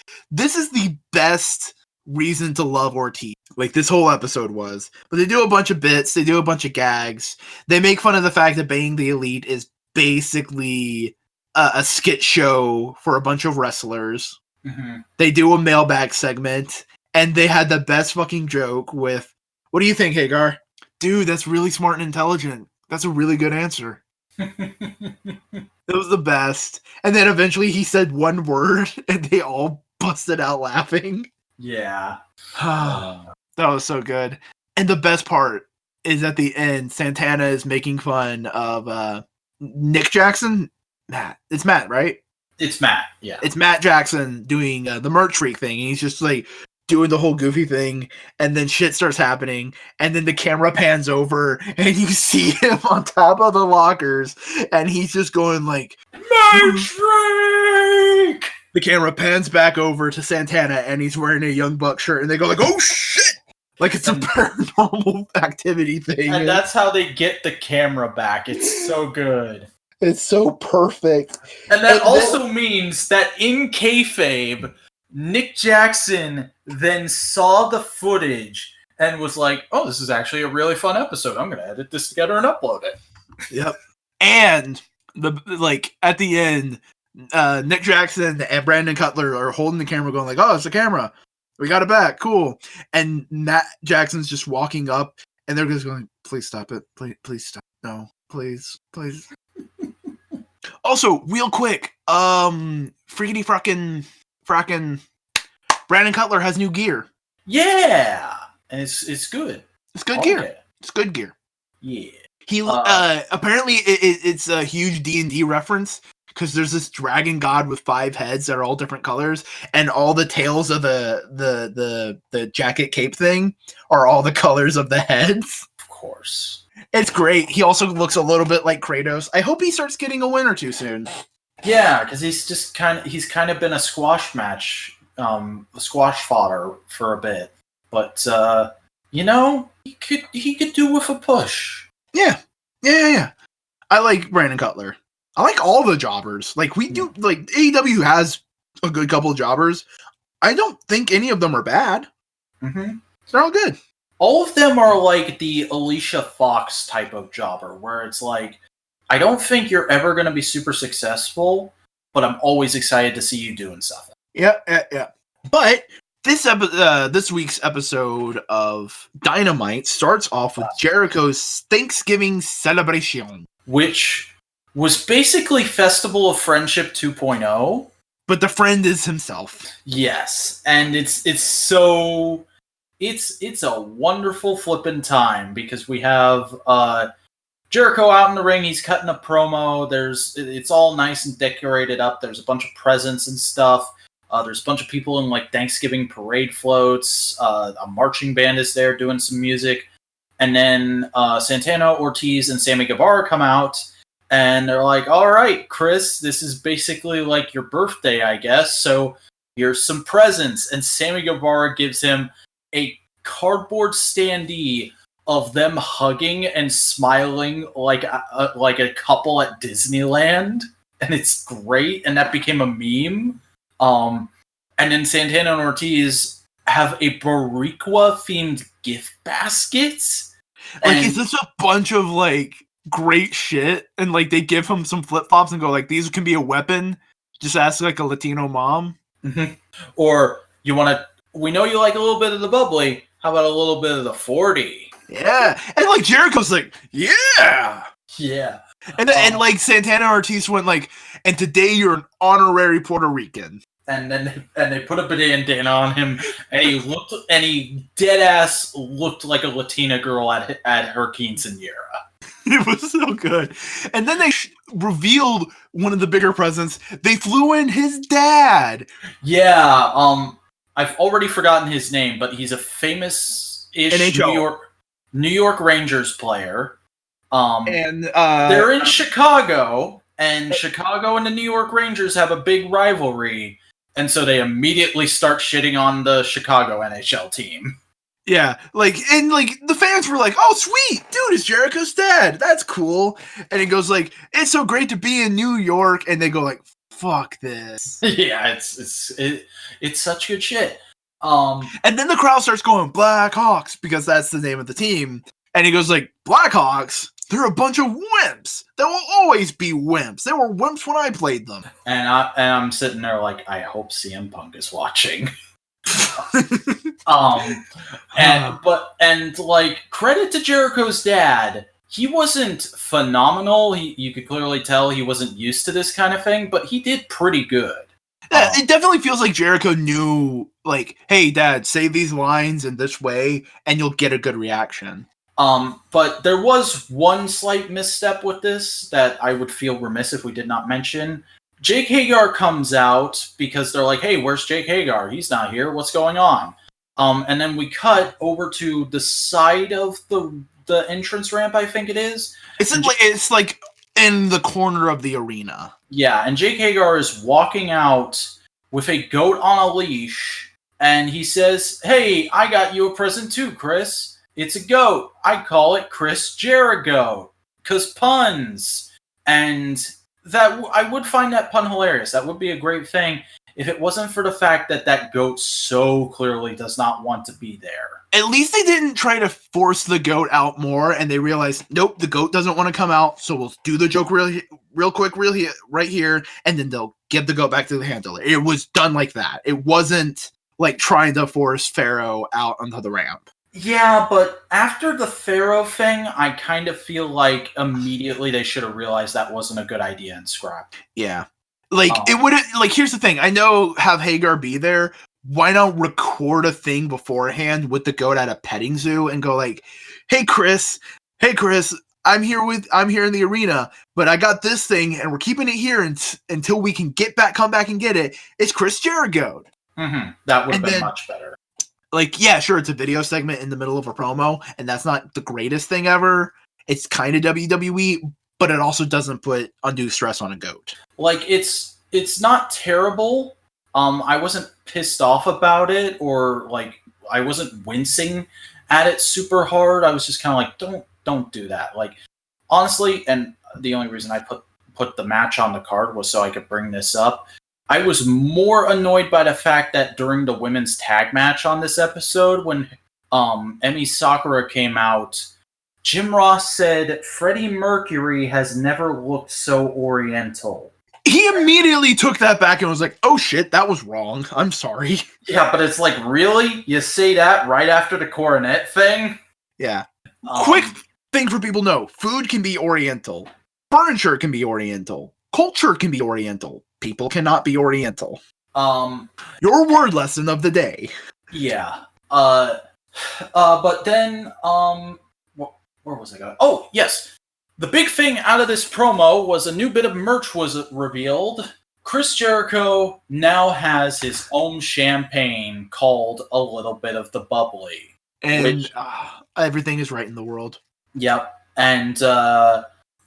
the best reason to love Ortiz. Like this whole episode was. But they do a bunch of bits, they do a bunch of gags. They make fun of the fact that Being the Elite is basically a skit show for a bunch of wrestlers. Mm-hmm. They do a mailbag segment, and they had the best fucking joke with, what do you think, Hagar? Dude, that's really smart and intelligent. That's a really good answer. It was the best. And then eventually he said one word, and they all busted out laughing. Yeah. That was so good. And the best part is at the end, Santana is making fun of Nick Jackson. Matt. It's Matt, right? It's Matt, yeah. It's Matt Jackson doing the merch freak thing. And he's just like doing the whole goofy thing, and then shit starts happening, and then the camera pans over, and you see him on top of the lockers, and he's just going like, merch freak! The camera pans back over to Santana, and he's wearing a Young Buck shirt, and they go like, oh shit! Like it's a paranormal activity thing. And that's how they get the camera back. It's so good. It's so perfect. And that also means that in kayfabe, Nick Jackson then saw the footage and was like, oh, this is actually a really fun episode. I'm going to edit this together and upload it. Yep. And at the end, Nick Jackson and Brandon Cutler are holding the camera going like, oh, it's the camera. We got it back. Cool. And Matt Jackson's just walking up, and they're just going, please stop it. Please stop. No, please. Also, real quick, frickin' Brandon Cutler has new gear. Yeah, and it's good. It's good gear. It's good gear. Yeah. He apparently it's a huge D&D reference, because there's this dragon god with 5 heads that are all different colors, and all the tails of the jacket cape thing are all the colors of the heads. Of course. It's great. He also looks a little bit like Kratos. I hope he starts getting a win or two soon. Yeah, because he's kind of been a squash match, squash fodder for a bit. But he could do with a push. Yeah. I like Brandon Cutler. I like all the jobbers. Like we do. Like AEW has a good couple of jobbers. I don't think any of them are bad. Mm-hmm. They're all good. All of them are like the Alicia Fox type of jobber, where it's like, I don't think you're ever going to be super successful, but I'm always excited to see you doing stuff. Yeah. But this week's episode of Dynamite starts off with Jericho's Thanksgiving celebration, which was basically Festival of Friendship 2.0. But the friend is himself. Yes, and it's a wonderful flippin' time, because we have Jericho out in the ring. He's cutting a promo. It's all nice and decorated up. There's a bunch of presents and stuff. There's a bunch of people in like Thanksgiving parade floats. A marching band is there doing some music, and then Santana, Ortiz, and Sammy Guevara come out, and they're like, "All right, Chris, this is basically like your birthday, I guess. So here's some presents." And Sammy Guevara gives him a cardboard standee of them hugging and smiling like a couple at Disneyland, and it's great, and that became a meme. And then Santana and Ortiz have a Boricua themed gift baskets. Like, is this a bunch of like great shit? And like they give him some flip flops and go like, these can be a weapon. Just ask like a Latino mom. Mm-hmm. Or we know you like a little bit of the bubbly. How about a little bit of the 40? Yeah. And like Jericho's like, yeah. Yeah. And like Santana Ortiz went like, and today you're an honorary Puerto Rican. And then they put a bandana on him, and he dead ass looked like a Latina girl at her quinceañera. It was so good. And then they revealed one of the bigger presents. They flew in his dad. Yeah. I've already forgotten his name, but he's a famous-ish New York Rangers player. And they're in Chicago, and Chicago and the New York Rangers have a big rivalry, and so they immediately start shitting on the Chicago NHL team. Yeah, the fans were like, "Oh, sweet, dude, it's Jericho's dad. That's cool." And he goes like, "It's so great to be in New York," and they go like, "Fuck this." Yeah, it's such good shit. And then the crowd starts going Blackhawks because that's the name of the team, and he goes like, "Blackhawks? They're a bunch of wimps. They will always be wimps. They were wimps when I played them. And I'm sitting there like, I hope CM Punk is watching. And like, credit to Jericho's dad. He wasn't phenomenal. You could clearly tell he wasn't used to this kind of thing, but he did pretty good. Yeah, it definitely feels like Jericho knew, like, hey, Dad, say these lines in this way, and you'll get a good reaction. But there was one slight misstep with this that I would feel remiss if we did not mention. Jake Hagar comes out because they're like, hey, where's Jake Hagar? He's not here. What's going on? And then we cut over to the side of the entrance ramp, I think it is. It's like in the corner of the arena. Yeah, and Jake Hagar is walking out with a goat on a leash, and he says, hey, I got you a present too, Chris. It's a goat. I call it Chris Jericho, 'cause puns. And that I would find that pun hilarious. That would be a great thing if it wasn't for the fact that goat so clearly does not want to be there. At least they didn't try to force the goat out more, and they realized, nope, the goat doesn't want to come out, so we'll do the joke real quick, right here, and then they'll give the goat back to the handler. It was done like that. It wasn't like trying to force Pharaoh out onto the ramp. Yeah, but after the Pharaoh thing, I kind of feel like immediately they should have realized that wasn't a good idea and scrapped. Yeah. Like, it would have, like, here's the thing. I know have Hagar be there. Why not record a thing beforehand with the goat at a petting zoo and go like, hey Chris, I'm here in the arena, but I got this thing and we're keeping it here until we can come back and get it. It's Chris Jericho. Mm-hmm. That would have been much better. Like, yeah, sure, it's a video segment in the middle of a promo, and that's not the greatest thing ever. It's kind of WWE, but it also doesn't put undue stress on a goat. Like, it's not terrible. I wasn't pissed off about it, or like I wasn't wincing at it super hard. I was just kind of like, don't do that. Like, honestly, and the only reason I put the match on the card was so I could bring this up. I was more annoyed by the fact that during the women's tag match on this episode, when Emi Sakura came out, Jim Ross said Freddie Mercury has never looked so oriental. He immediately took that back and was like, oh shit, that was wrong. I'm sorry. Yeah, but it's like, really? You say that right after the coronet thing? Yeah. Quick thing for people to know. Food can be oriental. Furniture can be oriental. Culture can be oriental. People cannot be oriental. Your word lesson of the day. Yeah. But then, where was I going? Oh, yes. The big thing out of this promo was a new bit of merch was revealed. Chris Jericho now has his own champagne called A Little Bit of the Bubbly. And everything is right in the world. Yep. And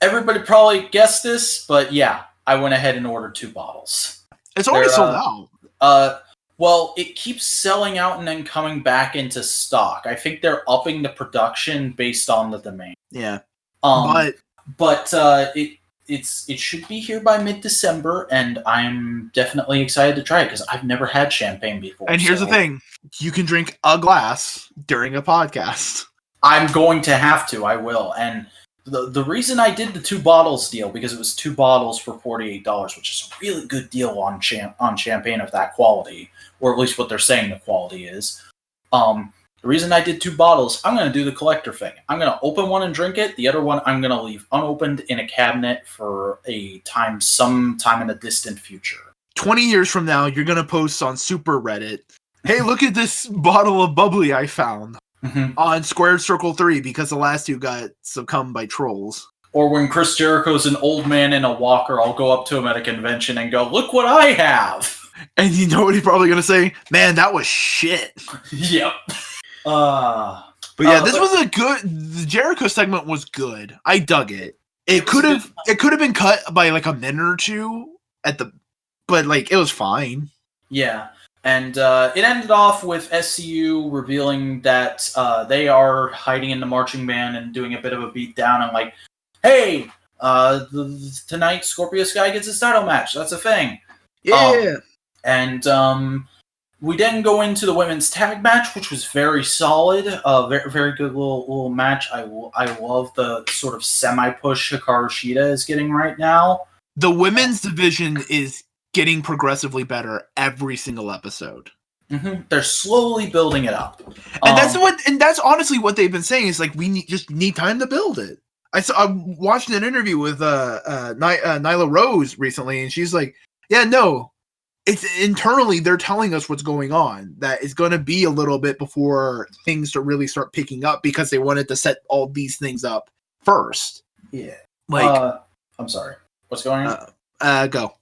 everybody probably guessed this, but yeah, I went ahead and ordered 2 bottles. It's already sold out. Well, it keeps selling out and then coming back into stock. I think they're upping the production based on the demand. Yeah. But it should be here by mid-December, and I'm definitely excited to try it because I've never had champagne before. And here's the thing. You can drink a glass during a podcast. I'm going to have to. I will. And the reason I did the 2 bottles deal, because it was 2 bottles for $48, which is a really good deal on champagne of that quality, or at least what they're saying the quality is. The reason I did 2 bottles, I'm going to do the collector thing. I'm going to open one and drink it. The other one I'm going to leave unopened in a cabinet for sometime in the distant future. 20 years from now, you're going to post on Subreddit, hey, look at this bottle of bubbly I found. Mm-hmm. On Squared Circle 3 because the last 2 got succumbed by trolls. Or when Chris Jericho's an old man in a walker, I'll go up to him at a convention and go, look what I have! And you know what he's probably going to say? Man, that was shit. Yep. But yeah, this was a good... The Jericho segment was good. I dug it. It could have been cut by like a minute or 2 but like it was fine. Yeah. And it ended off with SCU revealing that they are hiding in the marching band and doing a bit of a beatdown and like, hey, tonight Scorpio Sky gets his title match. That's a thing. Yeah. And We then go into the women's tag match, which was very solid. Very, very good little match. I love the sort of semi-push Hikaru Shida is getting right now. The women's division is getting progressively better every single episode. Mm-hmm. They're slowly building it up. And that's honestly what they've been saying is like, we just need time to build it. I watched an interview with Nyla Rose recently, and she's like, yeah, no, it's internally they're telling us what's going on, that it's going to be a little bit before things to really start picking up because they wanted to set all these things up first. Yeah. Like, I'm sorry. What's going on? Go.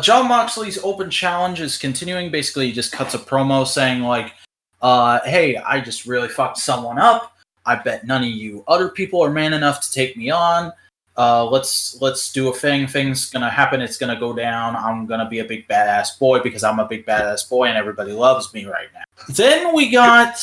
Jon Moxley's open challenge is continuing. Basically, he just cuts a promo saying like, hey, I just really fucked someone up. I bet none of you other people are man enough to take me on. Let's do a thing. Thing's gonna happen. It's gonna go down. I'm gonna be a big badass boy because I'm a big badass boy and everybody loves me right now. Then we got...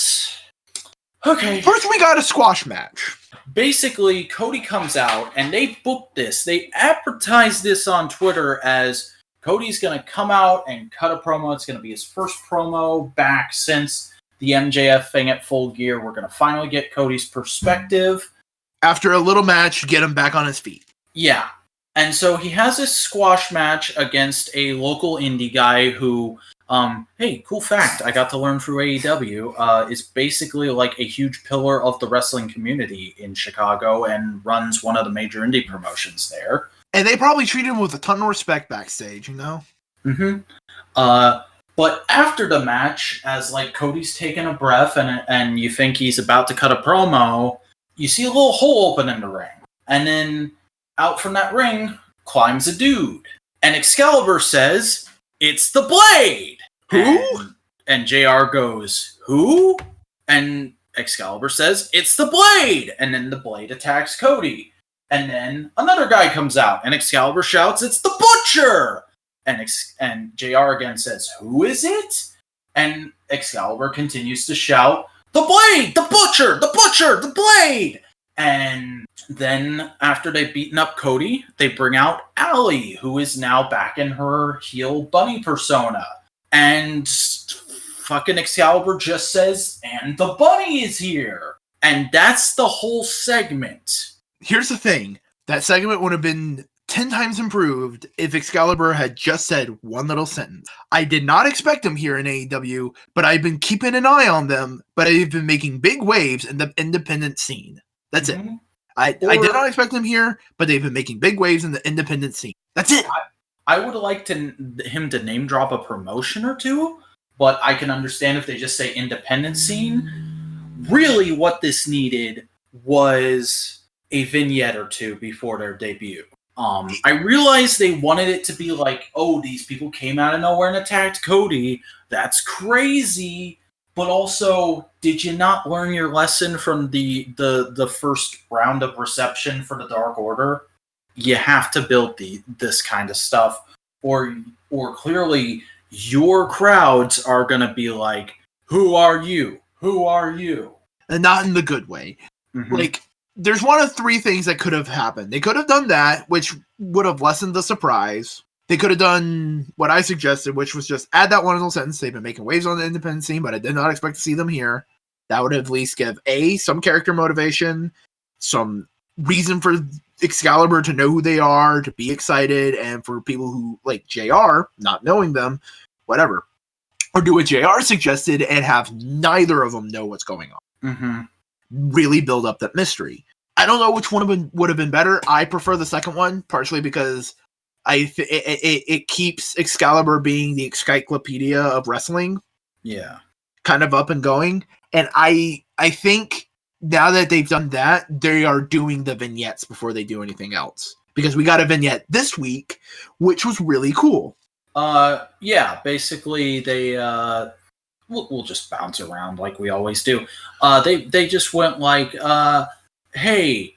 Okay. First we got a squash match. Basically, Cody comes out and they booked this. They advertised this on Twitter as Cody's gonna come out and cut a promo. It's gonna be his first promo back since the MJF thing at Full Gear. We're gonna finally get Cody's perspective. After a little match, get him back on his feet. Yeah. And so he has this squash match against a local indie guy who, hey, cool fact, I got to learn through AEW, is basically like a huge pillar of the wrestling community in Chicago and runs one of the major indie promotions there. And they probably treat him with a ton of respect backstage, you know? Mm-hmm. But after the match, as like Cody's taking a breath and you think he's about to cut a promo, you see a little hole open in the ring. And then out from that ring climbs a dude. And Excalibur says, "It's the Blade!" Who? And JR goes, "Who?" And Excalibur says, "It's the Blade!" And then the Blade attacks Cody. And then another guy comes out, and Excalibur shouts, "It's the Butcher!" And JR again says, "Who is it?" And Excalibur continues to shout, "The Blade! The Butcher! The Butcher! The Blade!" And then after they've beaten up Cody, they bring out Allie, who is now back in her heel bunny persona. And fucking Excalibur just says, "And the bunny is here." And that's the whole segment. Here's the thing. That segment would have been 10 times improved if Excalibur had just said one little sentence. I did not expect him here in AEW, but I've been keeping an eye on them, but I've been making big waves in the independent scene. That's it. I did not expect him here, but they've been making big waves in the independent scene. That's it. I would have liked him to name drop a promotion or two, but I can understand if they just say independent scene. Really what this needed was a vignette or two before their debut. I realized they wanted it to be like, oh, these people came out of nowhere and attacked Cody. That's crazy. But also, did you not learn your lesson from the first round of reception for the Dark Order? You have to build this kind of stuff, or clearly your crowds are going to be like, who are you? Who are you? And not in the good way. Mm-hmm. Like, there's one of three things that could have happened. They could have done that, which would have lessened the surprise. They could have done what I suggested, which was just add that one little sentence. They've been making waves on the independent scene, but I did not expect to see them here. That would at least give some character motivation, some reason for Excalibur to know who they are, to be excited, and for people who, like JR, not knowing them, whatever. Or do what JR suggested and have neither of them know what's going on. Mm-hmm. Really build up that mystery. I don't know which one would have been better. I prefer the second one, partially because it keeps Excalibur being the encyclopedia of wrestling. Yeah. Kind of up and going. And I think now that they've done that, they are doing the vignettes before they do anything else. Because we got a vignette this week, which was really cool. Yeah, basically they we'll just bounce around like we always do. They just went like, hey,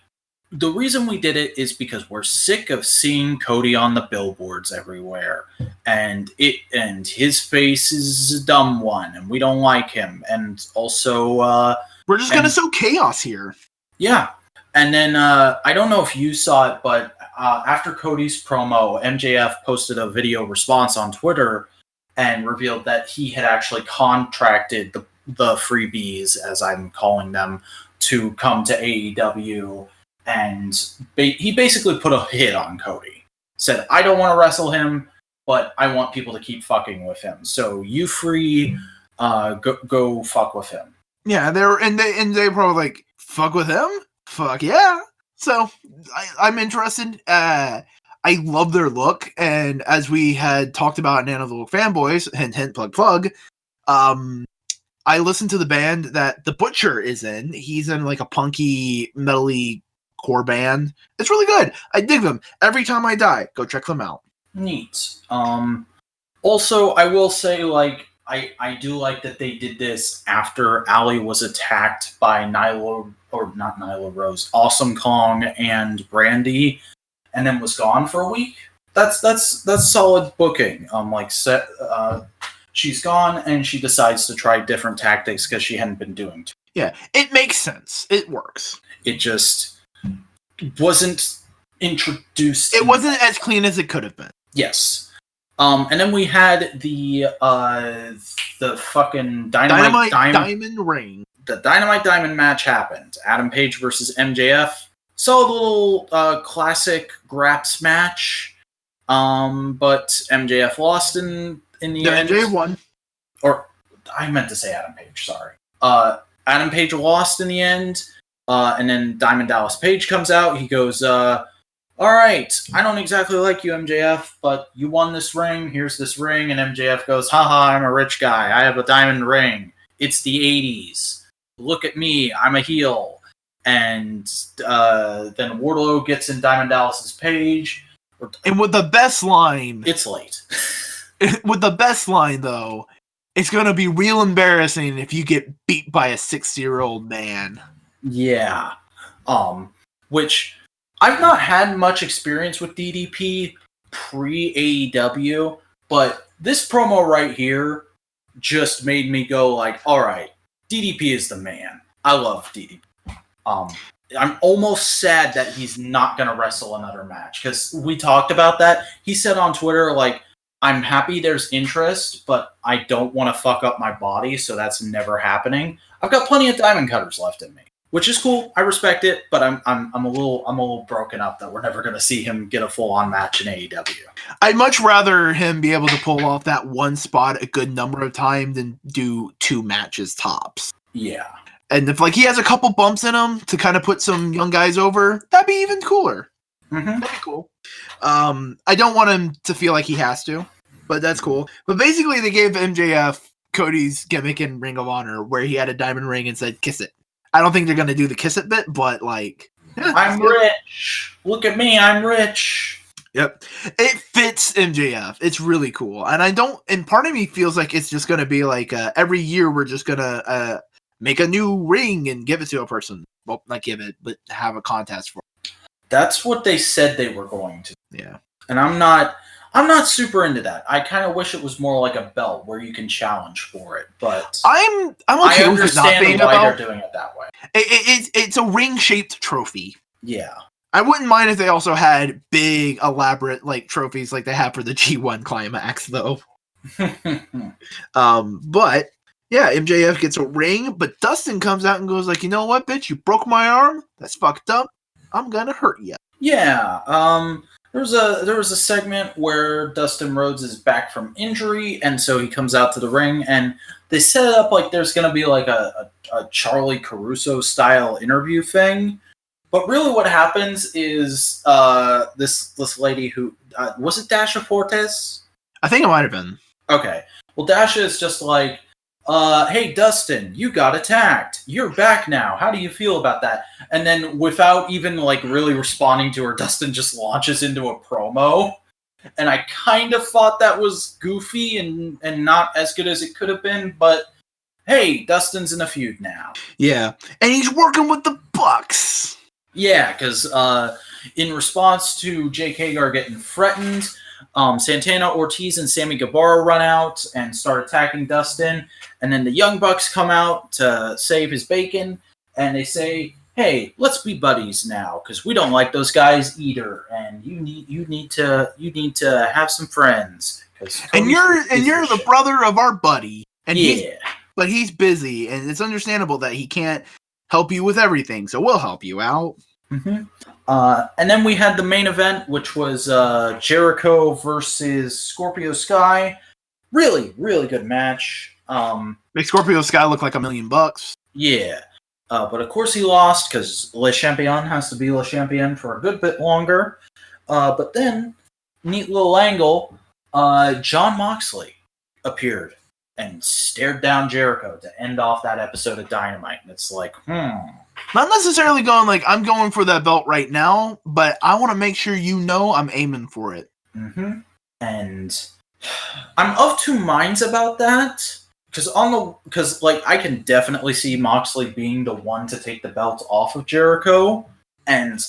the reason we did it is because we're sick of seeing Cody on the billboards everywhere, and his face is a dumb one, and we don't like him. And also, we're just gonna sow chaos here. Yeah, and then I don't know if you saw it, but after Cody's promo, MJF posted a video response on Twitter and revealed that he had actually contracted the freebies, as I'm calling them, to come to AEW, and he basically put a hit on Cody. Said, I don't want to wrestle him, but I want people to keep fucking with him. So you free, go fuck with him. Yeah, they were probably like, fuck with him? Fuck yeah. So I'm interested. I love their look, and as we had talked about in Analytical Fanboys, hint hint plug, I listened to the band that the Butcher is in. He's in like a punky, metal-y core band. It's really good. I dig them. Every Time I Die, go check them out. Neat. Also, I will say, like, I do like that they did this after Allie was attacked by Nyla Rose, Awesome Kong, and Brandy, and then was gone for a week. That's solid booking. She's gone and she decides to try different tactics because she hadn't been doing too. Yeah, it makes sense. It works. It just wasn't introduced. It wasn't as clean as it could have been. Yes. And then we had the fucking Dynamite Diamond ring. The Dynamite Diamond match happened. Adam Page versus MJF. Solid little classic graps match. But MJF lost in the end. MJF won. Or I meant to say Adam Page, sorry. Adam Page lost in the end. And then Diamond Dallas Page comes out. He goes, all right, I don't exactly like you, MJF, but you won this ring. Here's this ring. And MJF goes, haha, I'm a rich guy. I have a diamond ring. It's the 80s. Look at me. I'm a heel. And then Wardlow gets in Diamond Dallas's page. And with the best line... It's late. With the best line, though, it's going to be real embarrassing if you get beat by a 60-year-old man. Yeah. Which... I've not had much experience with DDP pre-AEW, but this promo right here just made me go like, all right, DDP is the man. I love DDP. I'm almost sad that he's not going to wrestle another match, because we talked about that. He said on Twitter, like, I'm happy there's interest, but I don't want to fuck up my body, so that's never happening. I've got plenty of diamond cutters left in me. Which is cool. I respect it, but I'm a little broken up that we're never going to see him get a full-on match in AEW. I'd much rather him be able to pull off that one spot a good number of times than do 2 matches tops. Yeah. And if like he has a couple bumps in him to kind of put some young guys over, that'd be even cooler. Mm-hmm. That'd be cool. I don't want him to feel like he has to, but that's cool. But basically, they gave MJF Cody's gimmick in Ring of Honor, where he had a diamond ring and said, "Kiss it." I don't think they're going to do the kiss it bit, but like... Yeah, I'm rich. Look at me, I'm rich. Yep. It fits MJF. It's really cool. And part of me feels like it's just going to be like every year we're just going to make a new ring and give it to a person. Well, not give it, but have a contest for it. That's what they said they were going to. Yeah. And I'm not super into that. I kind of wish it was more like a belt where you can challenge for it, but I'm okay with it not being why about. They're doing it that way. It's a ring-shaped trophy. Yeah. I wouldn't mind if they also had big, elaborate like trophies like they have for the G1 Climax, though. But yeah, MJF gets a ring, but Dustin comes out and goes like, "You know what, bitch? You broke my arm. That's fucked up. I'm gonna hurt you." Yeah. There was a segment where Dustin Rhodes is back from injury, and so he comes out to the ring, and they set it up like there's going to be like a Charlie Caruso style interview thing. But really, what happens is this lady who was it Dasha Fortes? I think it might have been. Okay. Well, Dasha is just like, hey, Dustin, you got attacked. You're back now. How do you feel about that? And then without even like really responding to her, Dustin just launches into a promo. And I kind of thought that was goofy and not as good as it could have been. But hey, Dustin's in a feud now. Yeah. And he's working with the Bucks. Yeah, because in response to Jake Hagar getting threatened, Santana, Ortiz, and Sammy Guevara run out and start attacking Dustin. And then the Young Bucks come out to save his bacon. And they say, hey, let's be buddies now, because we don't like those guys either. And you need to have some friends, And you're the brother of our buddy. And yeah. But he's busy, and it's understandable that he can't help you with everything, so we'll help you out. Mm-hmm. And then we had the main event, which was Jericho versus Scorpio Sky. Really, really good match. Make Scorpio Sky look like $1 million. Yeah. But of course he lost, because Le Champion has to be Le Champion for a good bit longer. But then, neat little angle, Jon Moxley appeared and stared down Jericho to end off that episode of Dynamite. And it's like, Not necessarily going like, I'm going for that belt right now, but I want to make sure you know I'm aiming for it. Mm-hmm. And I'm of two minds about that. Because I can definitely see Moxley being the one to take the belt off of Jericho. And,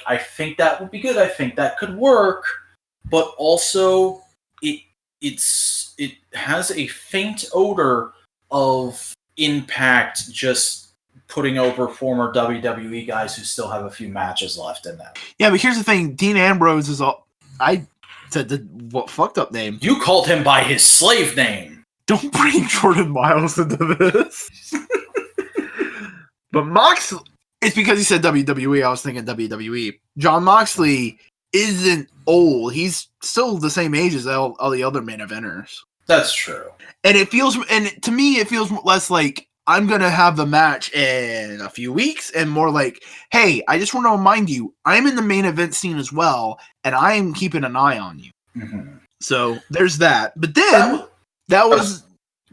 I think that would be good. I think that could work. But also, it has a faint odor of Impact just putting over former WWE guys who still have a few matches left in them. Yeah, but here's the thing. Dean Ambrose is all... I said what fucked up name. You called him by his slave name. Don't bring Jordan Miles into this. But Moxley... It's because he said WWE, I was thinking WWE. Jon Moxley isn't old. He's still the same age as all the other main eventers. That's true. And to me, it feels less like I'm going to have the match in a few weeks and more like, hey, I just want to remind you, I'm in the main event scene as well, and I am keeping an eye on you. Mm-hmm. So there's that. But then that was...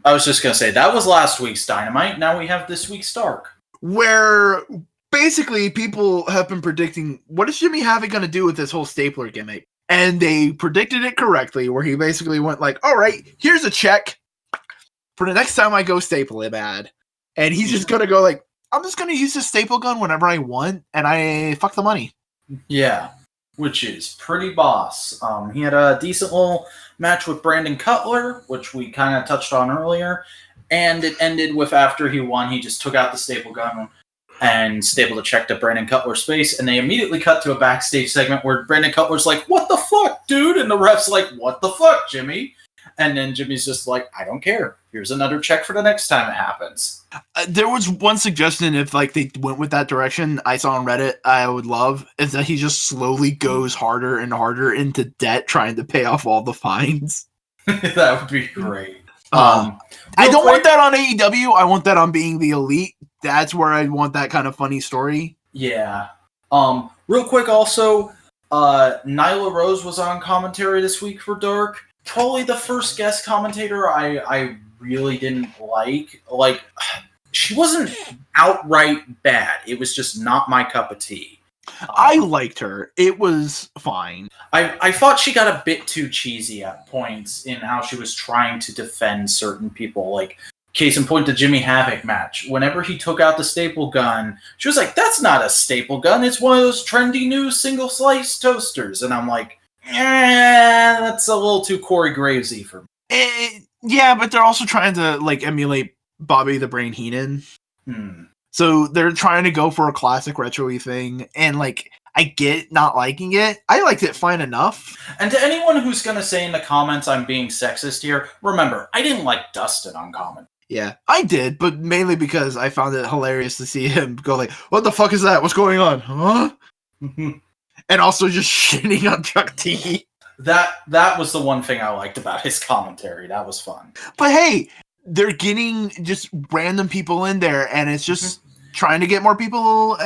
I was just going to say, that was last week's Dynamite. Now we have this week's Dark. Where basically people have been predicting, what is Jimmy Havoc going to do with this whole stapler gimmick? And they predicted it correctly, where he basically went like, all right, here's a check for the next time I go staple him ad. And he's just going to go like, I'm just going to use this staple gun whenever I want, and I fuck the money. Yeah, which is pretty boss. He had a decent little match with Brandon Cutler, which we kind of touched on earlier. And it ended with, after he won, he just took out the staple gun and stapled a check to Brandon Cutler's face, and they immediately cut to a backstage segment where Brandon Cutler's like, what the fuck, dude? And the ref's like, what the fuck, Jimmy? And then Jimmy's just like, I don't care. Here's another check for the next time it happens. There was one suggestion, if they went with that direction, I saw on Reddit, I would love, is that he just slowly goes harder and harder into debt trying to pay off all the fines. That would be great. I don't want that on AEW. I want that on Being the Elite. That's where I want that kind of funny story. Yeah. Real quick also, Nyla Rose was on commentary this week for Dark. Probably the first guest commentator I really didn't like. She wasn't outright bad. It was just not my cup of tea. I liked her. It was fine. I thought she got a bit too cheesy at points in how she was trying to defend certain people. Case in point, the Jimmy Havoc match. Whenever he took out the staple gun, she was like, that's not a staple gun. It's one of those trendy new single-slice toasters. And I'm like, that's a little too Corey Gravesy for me. Yeah, but they're also trying to emulate Bobby the Brain Heenan. So they're trying to go for a classic retro-y thing. And I get not liking it. I liked it fine enough. And to anyone who's going to say in the comments I'm being sexist here, remember, I didn't like Dustin on comment. Yeah, I did, but mainly because I found it hilarious to see him go like, what the fuck is that? What's going on? Huh? And also just shitting on Chuck T. That was the one thing I liked about his commentary. That was fun. But hey, they're getting just random people in there, and it's just trying to get more people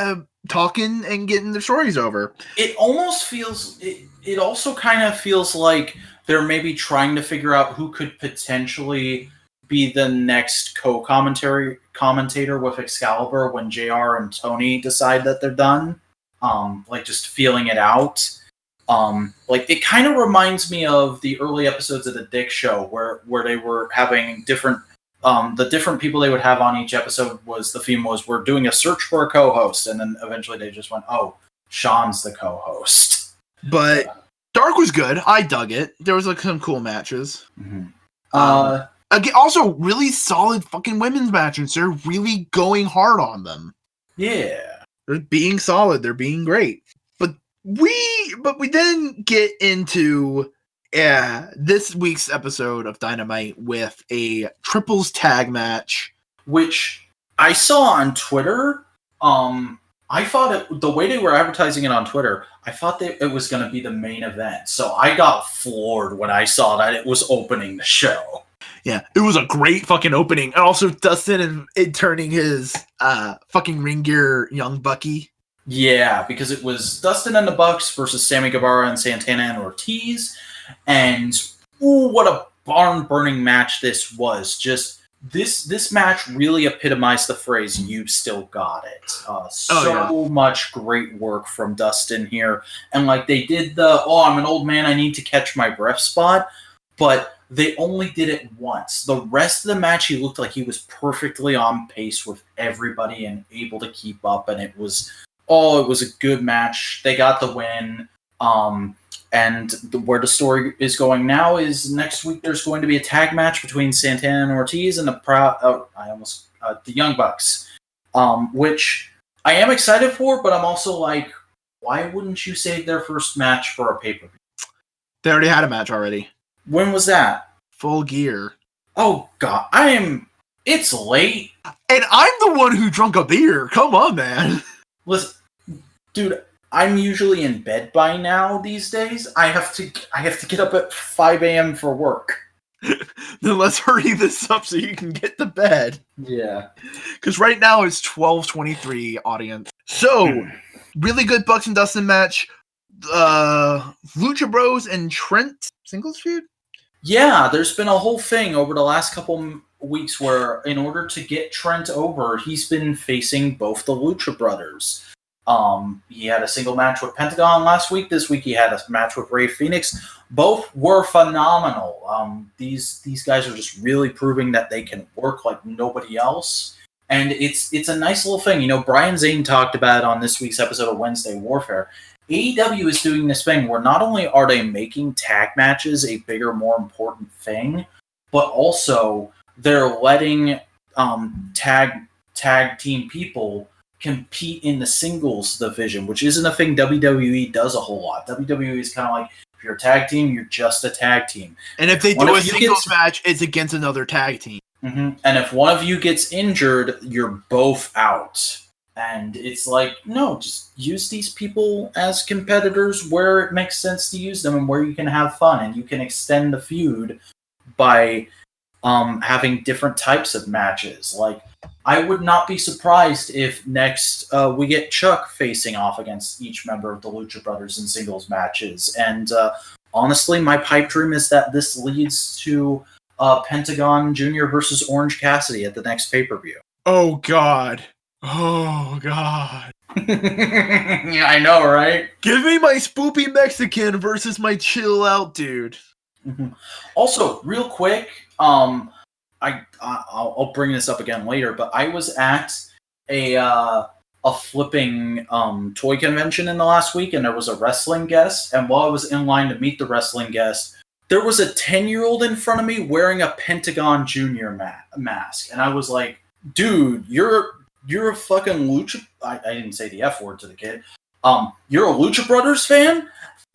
talking and getting their stories over. It almost feels... It also kind of feels like they're maybe trying to figure out who could potentially be the next commentator with Excalibur when JR and Tony decide that they're done. Just feeling it out. It kind of reminds me of the early episodes of the Dick Show where they were having different the different people they would have on each episode. Was the theme was, we're doing a search for a co-host, and then eventually they just went, oh, Sean's the co-host. But Dark was good. I dug it. There was some cool matches. Again, also really solid fucking women's matches. They're really going hard on them. Yeah. They're being solid. They're being great. But we then get into Yeah, this week's episode of Dynamite with a triples tag match, which I saw on Twitter. I thought the way they were advertising it on Twitter, I thought that it was going to be the main event. So I got floored when I saw that it was opening the show. Yeah, it was a great fucking opening. And also Dustin and turning his fucking ring gear young Bucky. Yeah, because it was Dustin and the Bucks versus Sammy Guevara and Santana and Ortiz. And what a barn-burning match this was. Just this match really epitomized the phrase, "You still got it." Much great work from Dustin here. And like they did the, I'm an old man, I need to catch my breath spot. But they only did it once. The rest of the match, he looked like he was perfectly on pace with everybody and able to keep up. And it was a good match. They got the win. And where the story is going now is next week there's going to be a tag match between Santana and Ortiz and the Young Bucks, which I am excited for, but I'm also like, why wouldn't you save their first match for a pay-per-view? They already had a match already. When was that? Full Gear. Oh, God. It's late. And I'm the one who drunk a beer. Come on, man. Listen, dude, I'm usually in bed by now these days. I have to get up at 5 a.m. for work. Then let's hurry this up so you can get to bed. Yeah. Because right now it's 12:23, audience. So, really good Bucks and Dustin match. Lucha Bros and Trent singles feud? Yeah, there's been a whole thing over the last couple weeks where in order to get Trent over, he's been facing both the Lucha Brothers. He had a single match with Pentagon last week. This week he had a match with Rey Fenix. Both were phenomenal. These guys are just really proving that they can work like nobody else. And it's a nice little thing. You know, Brian Zane talked about it on this week's episode of Wednesday Warfare. AEW is doing this thing where not only are they making tag matches a bigger, more important thing, but also they're letting tag team people compete in the singles division, which isn't a thing WWE does a whole lot. WWE is kind of like, if you're a tag team, you're just a tag team. And if they do a singles match, it's against another tag team. Mm-hmm. And if one of you gets injured, you're both out. And it's like, no, just use these people as competitors where it makes sense to use them and where you can have fun. And you can extend the feud by having different types of matches. Like, I would not be surprised if next we get Chuck facing off against each member of the Lucha Brothers in singles matches. And honestly, my pipe dream is that this leads to Pentagon Jr. versus Orange Cassidy at the next pay-per-view. Oh, God. Oh, God. Yeah, I know, right? Give me my spoopy Mexican versus my chill out dude. Mm-hmm. Also, real quick, I'll bring this up again later, but I was at a flipping toy convention in the last week, and there was a wrestling guest, and while I was in line to meet the wrestling guest, there was a 10-year-old in front of me wearing a Pentagon Jr. mask, and I was like, dude, you're a fucking Lucha... I didn't say the F word to the kid. You're a Lucha Brothers fan?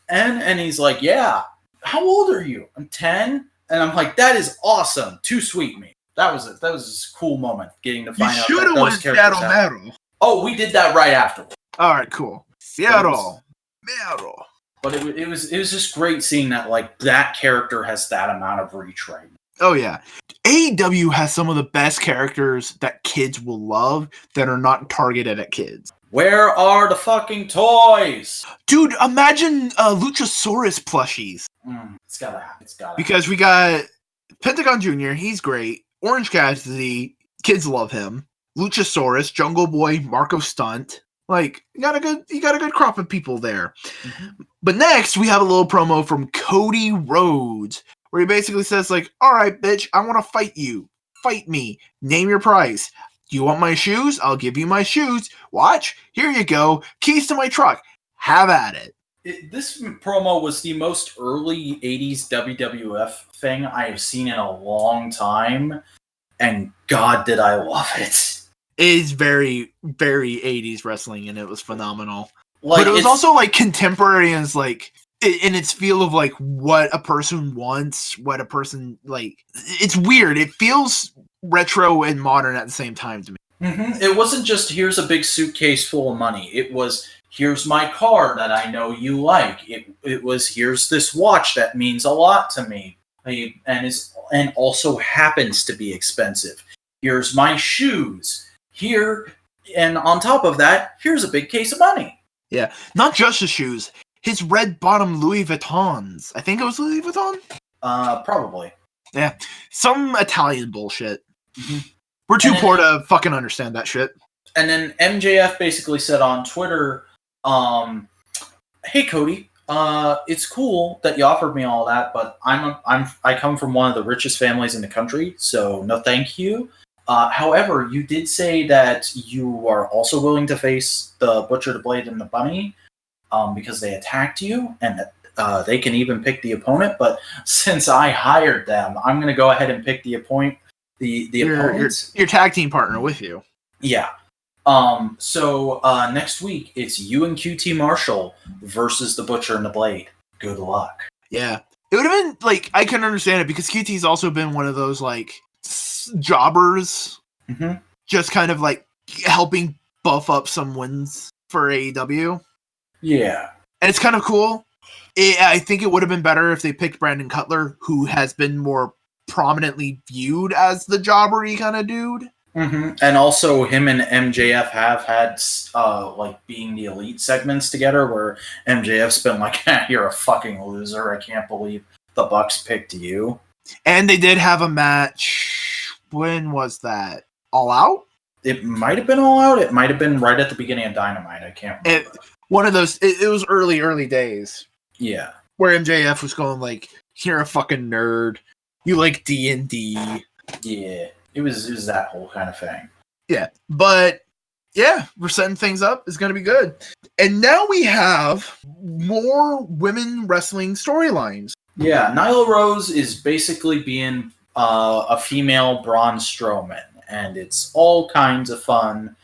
And he's like, yeah. How old are you? I'm 10. And I'm like, that is awesome. Too sweet, me. That was a cool moment getting to find out that those characters have... Oh, we did that right afterwards. All right, cool. Seattle. Metal. But it was just great seeing that, like, that character has that amount of reach right now. Oh, yeah. AEW has some of the best characters that kids will love that are not targeted at kids. Where are the fucking toys? Dude, imagine Luchasaurus plushies. It's gotta happen. Because we got Pentagon Jr., he's great. Orange Cassidy, kids love him. Luchasaurus, Jungle Boy, Marco Stunt. Like, you got a good crop of people there. Mm-hmm. But next, we have a little promo from Cody Rhodes, where he basically says, like, all right, bitch, I want to fight you. Fight me. Name your price. Do you want my shoes? I'll give you my shoes. Watch. Here you go. Keys to my truck. Have at it. This promo was the most early 80s WWF thing I have seen in a long time. And God, did I love it. It is very, very 80s wrestling, and it was phenomenal. Like, but it was also, like, contemporary, and it's like, in its feel of like what a person wants, what a person like. It's weird. It feels retro and modern at the same time to me. Mm-hmm. It wasn't just here's a big suitcase full of money. It was here's my car that I know you like. It was here's this watch that means a lot to me, and also happens to be expensive. Here's my shoes. Here, and on top of that, here's a big case of money. Yeah, not just the shoes. His red bottom Louis Vuittons. I think it was Louis Vuitton. Probably. Yeah, some Italian bullshit. Mm-hmm. We're too poor to fucking understand that shit. And then MJF basically said on Twitter, "Hey Cody, it's cool that you offered me all that, but I come from one of the richest families in the country, so no thank you. However, you did say that you are also willing to face the Butcher, the Blade, and the Bunny, because they attacked you, and that they can even pick the opponent. But since I hired them, I'm going to go ahead and pick the opponent." Your tag team partner with you. Yeah. So next week it's you and QT Marshall versus the Butcher and the Blade. Good luck. Yeah. It would have been like I can understand it because QT's also been one of those like jobbers, just kind of like helping buff up some wins for AEW. Yeah. And it's kind of cool. I think it would have been better if they picked Brandon Cutler, who has been more prominently viewed as the jobbery kind of dude. And also him and MJF have had like being the elite segments together where MJF's been like, you're a fucking loser, I can't believe the Bucks picked you. And they did have a match. When was that? All Out? It might have been All Out. It might have been right at the beginning of Dynamite. I can't remember. One of those, it was early days. Yeah. Where MJF was going like, you're a fucking nerd. You like D&D. Yeah. It was that whole kind of thing. Yeah. But, yeah, we're setting things up. It's going to be good. And now we have more women wrestling storylines. Yeah. Nyla Rose is basically being a female Braun Strowman. And it's all kinds of fun.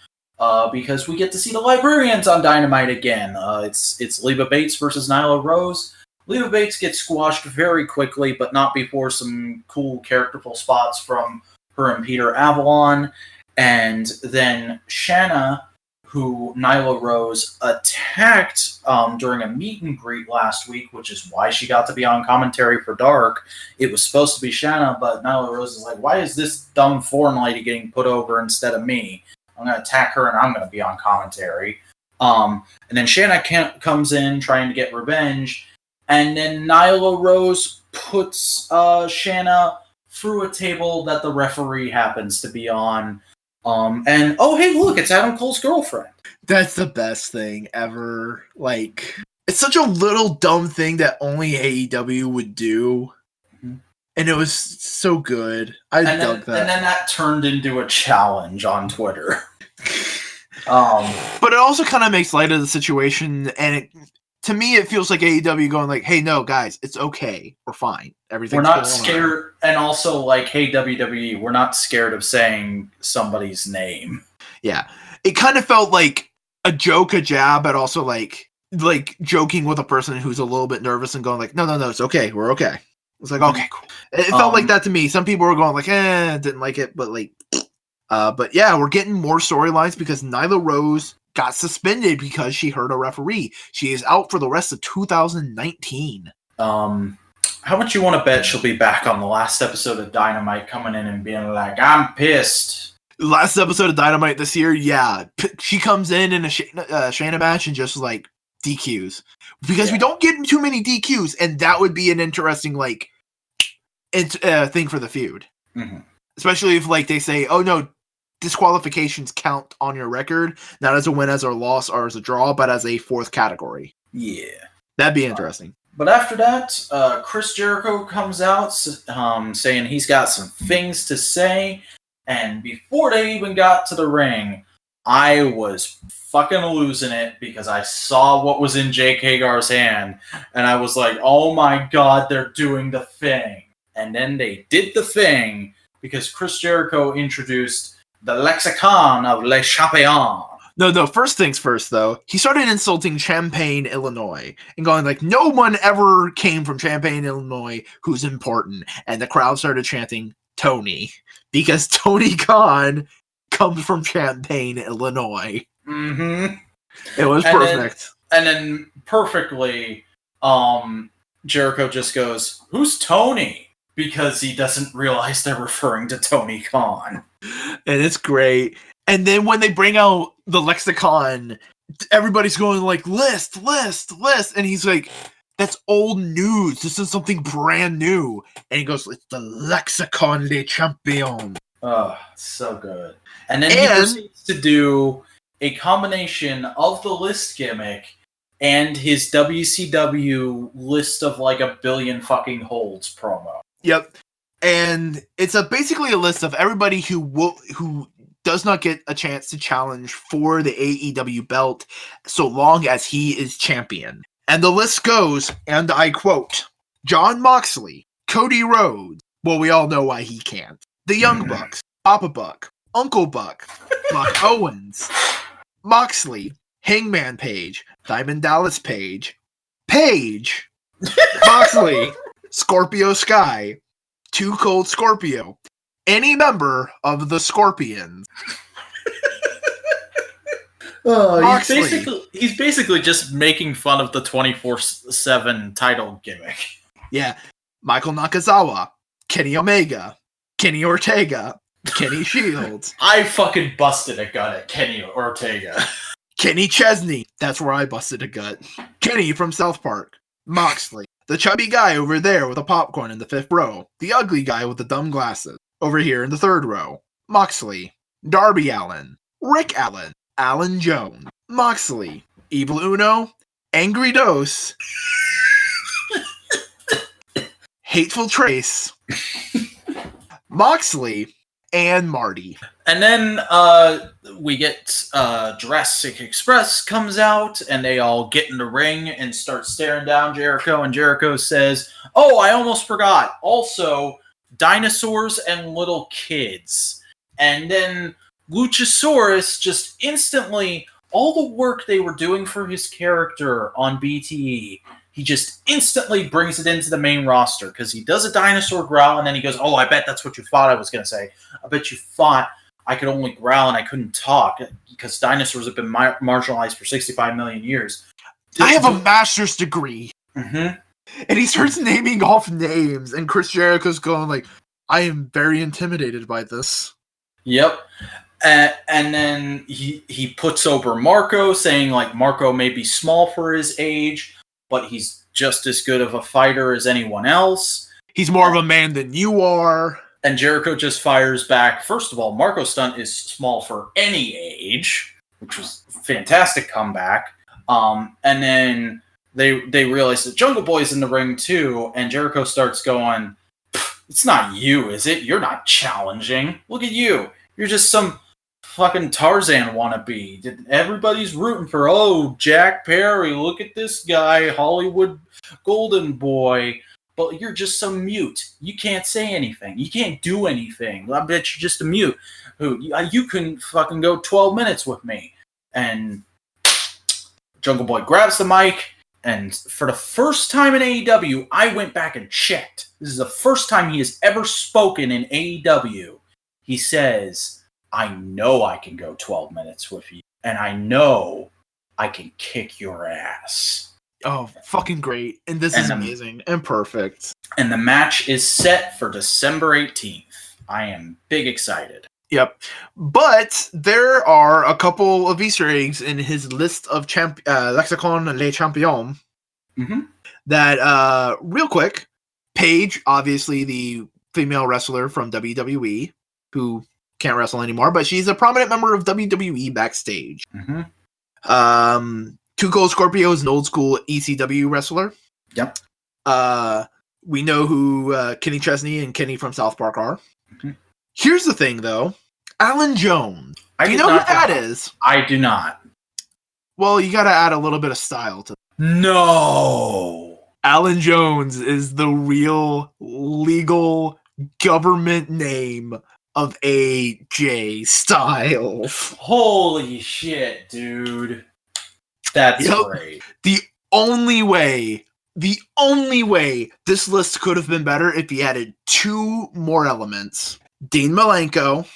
Because we get to see the Librarians on Dynamite again. It's Leva Bates versus Nyla Rose. Leva Bates gets squashed very quickly, but not before some cool characterful spots from her and Peter Avalon. And then Shanna, who Nyla Rose attacked during a meet and greet last week, which is why she got to be on commentary for Dark. It was supposed to be Shanna, but Nyla Rose is like, why is this dumb foreign lady getting put over instead of me? I'm going to attack her, and I'm going to be on commentary. And then Shanna comes in trying to get revenge, and then Nyla Rose puts Shanna through a table that the referee happens to be on. And, oh, hey, look, it's Adam Cole's girlfriend. That's the best thing ever. Like, it's such a little dumb thing that only AEW would do. And it was so good. I dug that. And then that turned into a challenge on Twitter. But it also kind of makes light of the situation, and to me, it feels like AEW going like, "Hey, no, guys, it's okay. We're fine. Everything's We're not scared." And also, like, "Hey, WWE, we're not scared of saying somebody's name." Yeah, it kind of felt like a joke, a jab, but also like joking with a person who's a little bit nervous and going like, "No, it's okay. We're okay." It's like, okay, cool. It felt like that to me. Some people were going like, didn't like it, but like, but yeah, we're getting more storylines because Nyla Rose got suspended because she hurt a referee. She is out for the rest of 2019. How much you want to bet she'll be back on the last episode of Dynamite, coming in and being like, I'm pissed. Last episode of Dynamite this year, yeah. She comes in a Shayna match and just like DQs. Because we don't get too many DQs, and that would be an interesting like thing for the feud. Especially if like they say, oh no, disqualifications count on your record, not as a win, as a loss, or as a draw, but as a fourth category. Yeah. That'd be interesting. But after that, Chris Jericho comes out saying he's got some things to say. And before they even got to the ring, I was fucking losing it because I saw what was in Jake Hagar's hand. And I was like, oh my god, they're doing the thing. And then they did the thing because Chris Jericho introduced the Lexicon of Les Champions. No. First things first, though. He started insulting Champaign, Illinois, and going like, "No one ever came from Champaign, Illinois, who's important." And the crowd started chanting Tony because Tony Khan comes from Champaign, Illinois. Mm-hmm. It was perfect. And then perfectly, Jericho just goes, "Who's Tony?" Because he doesn't realize they're referring to Tony Khan. And it's great. And then when they bring out the lexicon, everybody's going like, list. And he's like, that's old news. This is something brand new. And he goes, it's the Lexicon des Champions. Oh, so good. And then he proceeds to do a combination of the list gimmick and his WCW list of like a billion fucking holds promo. Yep. And it's basically a list of everybody who does not get a chance to challenge for the AEW belt so long as he is champion. And the list goes, and I quote, Jon Moxley, Cody Rhodes, well, we all know why he can't, the Young Bucks, Papa Buck, Uncle Buck, Buck Owens, Moxley, Hangman Page, Diamond Dallas Page, Moxley, Scorpio Sky, Too Cold Scorpio, any member of the Scorpions. He's basically just making fun of the 24/7 title gimmick. Yeah. Michael Nakazawa, Kenny Omega, Kenny Ortega, Kenny Shields. I fucking busted a gut at Kenny Ortega. Kenny Chesney. That's where I busted a gut. Kenny from South Park. Moxley. The chubby guy over there with the popcorn in the 5th row. The ugly guy with the dumb glasses. Over here in the 3rd row. Moxley. Darby Allin. Rick Allen. Alan Jones. Moxley. Evil Uno. Angry Dose. Hateful Trace. Moxley. And Marty. And then we get Jurassic Express comes out, and they all get in the ring and start staring down Jericho, and Jericho says, oh, I almost forgot. Also, dinosaurs and little kids. And then Luchasaurus just instantly, all the work they were doing for his character on BTE, he just instantly brings it into the main roster because he does a dinosaur growl and then he goes, oh, I bet that's what you thought I was going to say. I bet you thought I could only growl and I couldn't talk because dinosaurs have been marginalized for 65 million years. I have a master's degree. Mm-hmm. And he starts naming off names and Chris Jericho's going like, I am very intimidated by this. Yep. And then he puts over Marco, saying like Marco may be small for his age, but he's just as good of a fighter as anyone else. He's more of a man than you are. And Jericho just fires back. First of all, Marco Stunt is small for any age, which was a fantastic comeback. And then they realize that Jungle Boy's in the ring too, and Jericho starts going, it's not you, is it? You're not challenging. Look at you. You're just some fucking Tarzan wannabe. Everybody's rooting for, oh, Jack Perry, look at this guy, Hollywood Golden Boy. But you're just some mute. You can't say anything. You can't do anything. I bet you're just a mute. You can fucking go 12 minutes with me. And Jungle Boy grabs the mic, and for the first time in AEW, I went back and checked. This is the first time he has ever spoken in AEW. He says, I know I can go 12 minutes with you, and I know I can kick your ass. Oh, fucking great. And this is amazing and perfect. And the match is set for December 18th. I am big excited. Yep. But there are a couple of Easter eggs in his list of Lexicon Les Champions. Mm-hmm. That, real quick, Paige, obviously the female wrestler from WWE, who can't wrestle anymore, but she's a prominent member of WWE backstage. Mm-hmm. Too Cold Scorpio is an old school ECW wrestler. Yep. We know who Kenny Chesney and Kenny from South Park are. Mm-hmm. Here's the thing, though. Alan Jones. Do you know who that is? I do not. Well, you gotta add a little bit of style to that. No! Alan Jones is the real legal government name of AJ Styles. Holy shit, dude. That's Yep. great. The only way this list could have been better if he added 2 more elements. Dean Malenko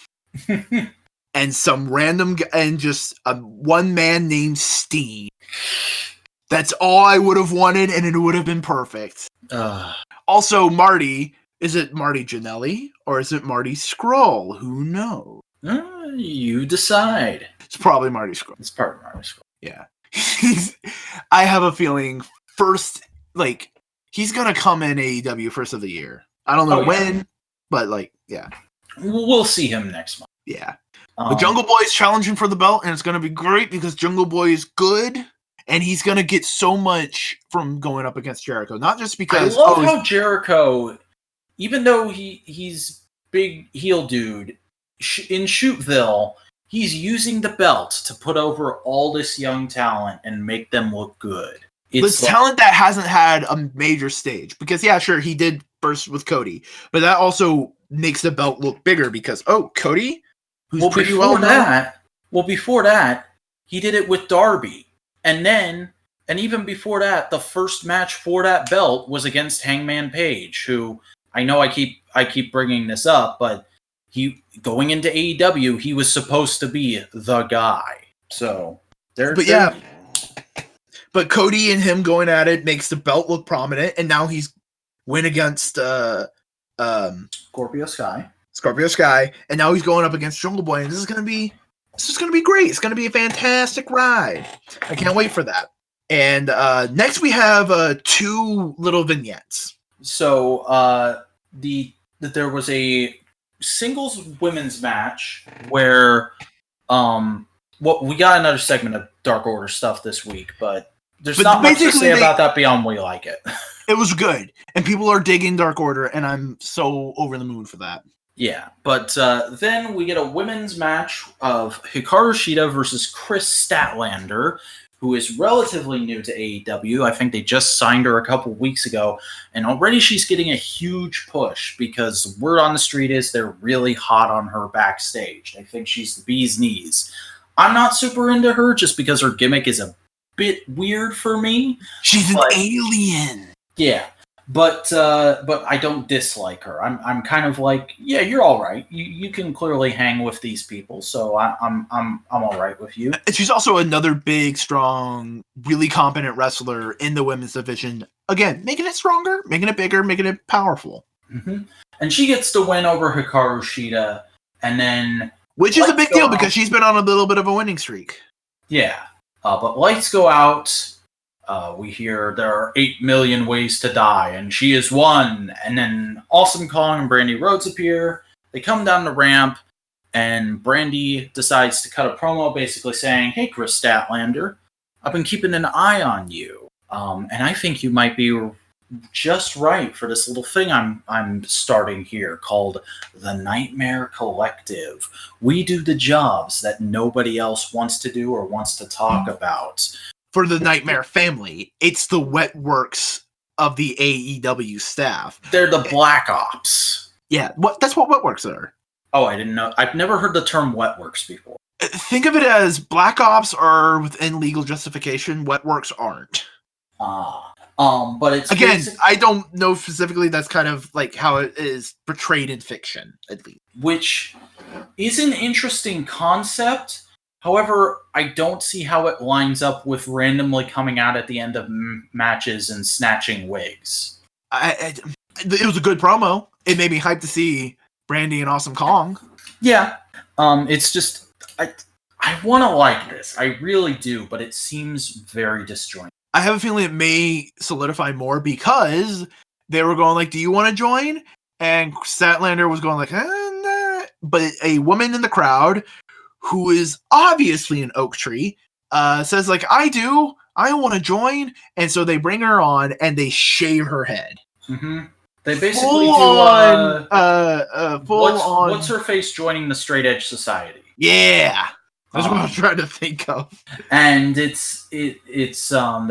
and some random and just one man named Steen. That's all I would have wanted, and it would have been perfect. Also, Marty, is it Marty Jannetty or is it Marty Scurll? Who knows? You decide. It's probably Marty Scurll. It's probably Marty Scurll. Yeah. I have a feeling he's gonna come in AEW first of the year. I don't know when, but yeah. We'll see him next month. Yeah. But Jungle Boy is challenging for the belt, and it's gonna be great because Jungle Boy is good, and he's gonna get so much from going up against Jericho. Not just because I love how Jericho, even though he's big heel dude, in Shootville, he's using the belt to put over all this young talent and make them look good. It's talent that hasn't had a major stage. Because, yeah, sure, he did first with Cody. But that also makes the belt look bigger because, Cody, who's pretty well known. Before that, he did it with Darby. And even before that, the first match for that belt was against Hangman Page, who, I know I keep bringing this up, but he going into AEW, he was supposed to be the guy. So but Cody and him going at it makes the belt look prominent, and now he's win against Scorpio Sky, and now he's going up against Jungle Boy, and this is gonna be great. It's gonna be a fantastic ride. I can't wait for that. And next we have 2 little vignettes. So there was a singles women's match where we got another segment of Dark Order stuff this week, but there's not much to say about that beyond we like it. It was good, and people are digging Dark Order, and I'm so over the moon for that. Yeah, but then we get a women's match of Hikaru Shida versus Chris Statlander, who is relatively new to AEW. I think they just signed her a couple weeks ago, and already she's getting a huge push because word on the street is they're really hot on her backstage. I think she's the bee's knees. I'm not super into her just because her gimmick is a bit weird for me. She's an alien. Yeah. But I don't dislike her. I'm kind of like, yeah, you're all right. You can clearly hang with these people, so I'm all right with you. And she's also another big, strong, really competent wrestler in the women's division. Again, making it stronger, making it bigger, making it powerful. Mm-hmm. And she gets the win over Hikaru Shida, and then which is a big deal because she's been on a little bit of a winning streak. Yeah, but lights go out. We hear there are 8 million ways to die, and she is one. And then Awesome Kong and Brandy Rhodes appear. They come down the ramp, and Brandy decides to cut a promo basically saying, "Hey, Chris Statlander, I've been keeping an eye on you, and I think you might be just right for this little thing I'm starting here called the Nightmare Collective. We do the jobs that nobody else wants to do or wants to talk about." For the Nightmare family, it's the wet works of the AEW staff. They're the Black Ops. Yeah, that's what wet works are. Oh, I didn't know. I've never heard the term wet works before. Think of it as Black Ops are within legal justification, wet works aren't. But it's again, I don't know specifically. That's kind of like how it is portrayed in fiction, at least. Which is an interesting concept. However, I don't see how it lines up with randomly coming out at the end of matches and snatching wigs. It was a good promo. It made me hyped to see Brandy and Awesome Kong. Yeah. It's just, I want to like this. I really do, but it seems very disjointed. I have a feeling it may solidify more because they were going like, "Do you want to join?" And Statlander was going like, nah. But a woman in the crowd who is obviously an oak tree, says like, "I do. I want to join." And so they bring her on and they shave her head. Mm-hmm. They basically what's her face joining the Straight Edge Society? Yeah, that's what I was trying to think of. And it's they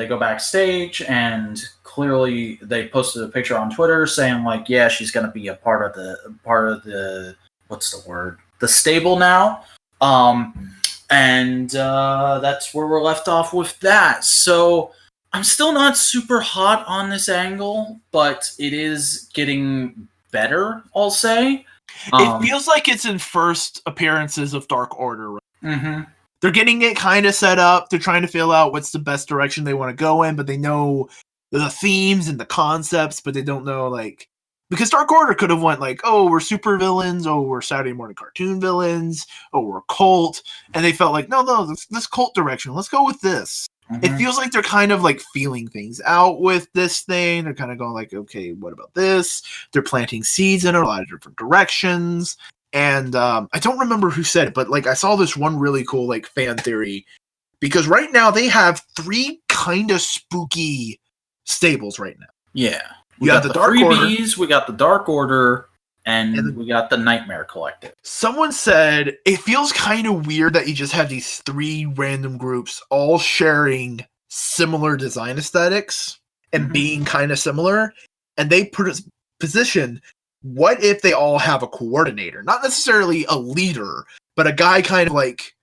go backstage and clearly they posted a picture on Twitter saying like, yeah, she's gonna be a part of the what's the word? The stable now. And that's where we're left off with that. So I'm still not super hot on this angle, but it is getting better, I'll say. It feels like it's in first appearances of Dark Order. Right? Mm-hmm. They're getting it kind of set up. They're trying to feel out what's the best direction they want to go in, but they know the themes and the concepts, but they don't know, like, because Dark Order could have went like, oh, we're super villains, oh, we're Saturday morning cartoon villains, oh, we're a cult, and they felt like, no, this cult direction, let's go with this. Mm-hmm. It feels like they're kind of like feeling things out with this thing. They're kind of going like, okay, what about this? They're planting seeds in a lot of different directions. And I don't remember who said it, but like I saw this one really cool like fan theory, because right now they have 3 kind of spooky stables right now. Yeah. We got the Dark Order. Freebies, we got the Dark Order, and we got the Nightmare Collective. Someone said it feels kind of weird that you just have these 3 random groups all sharing similar design aesthetics and being kind of similar. And they position, what if they all have a coordinator? Not necessarily a leader, but a guy kind of like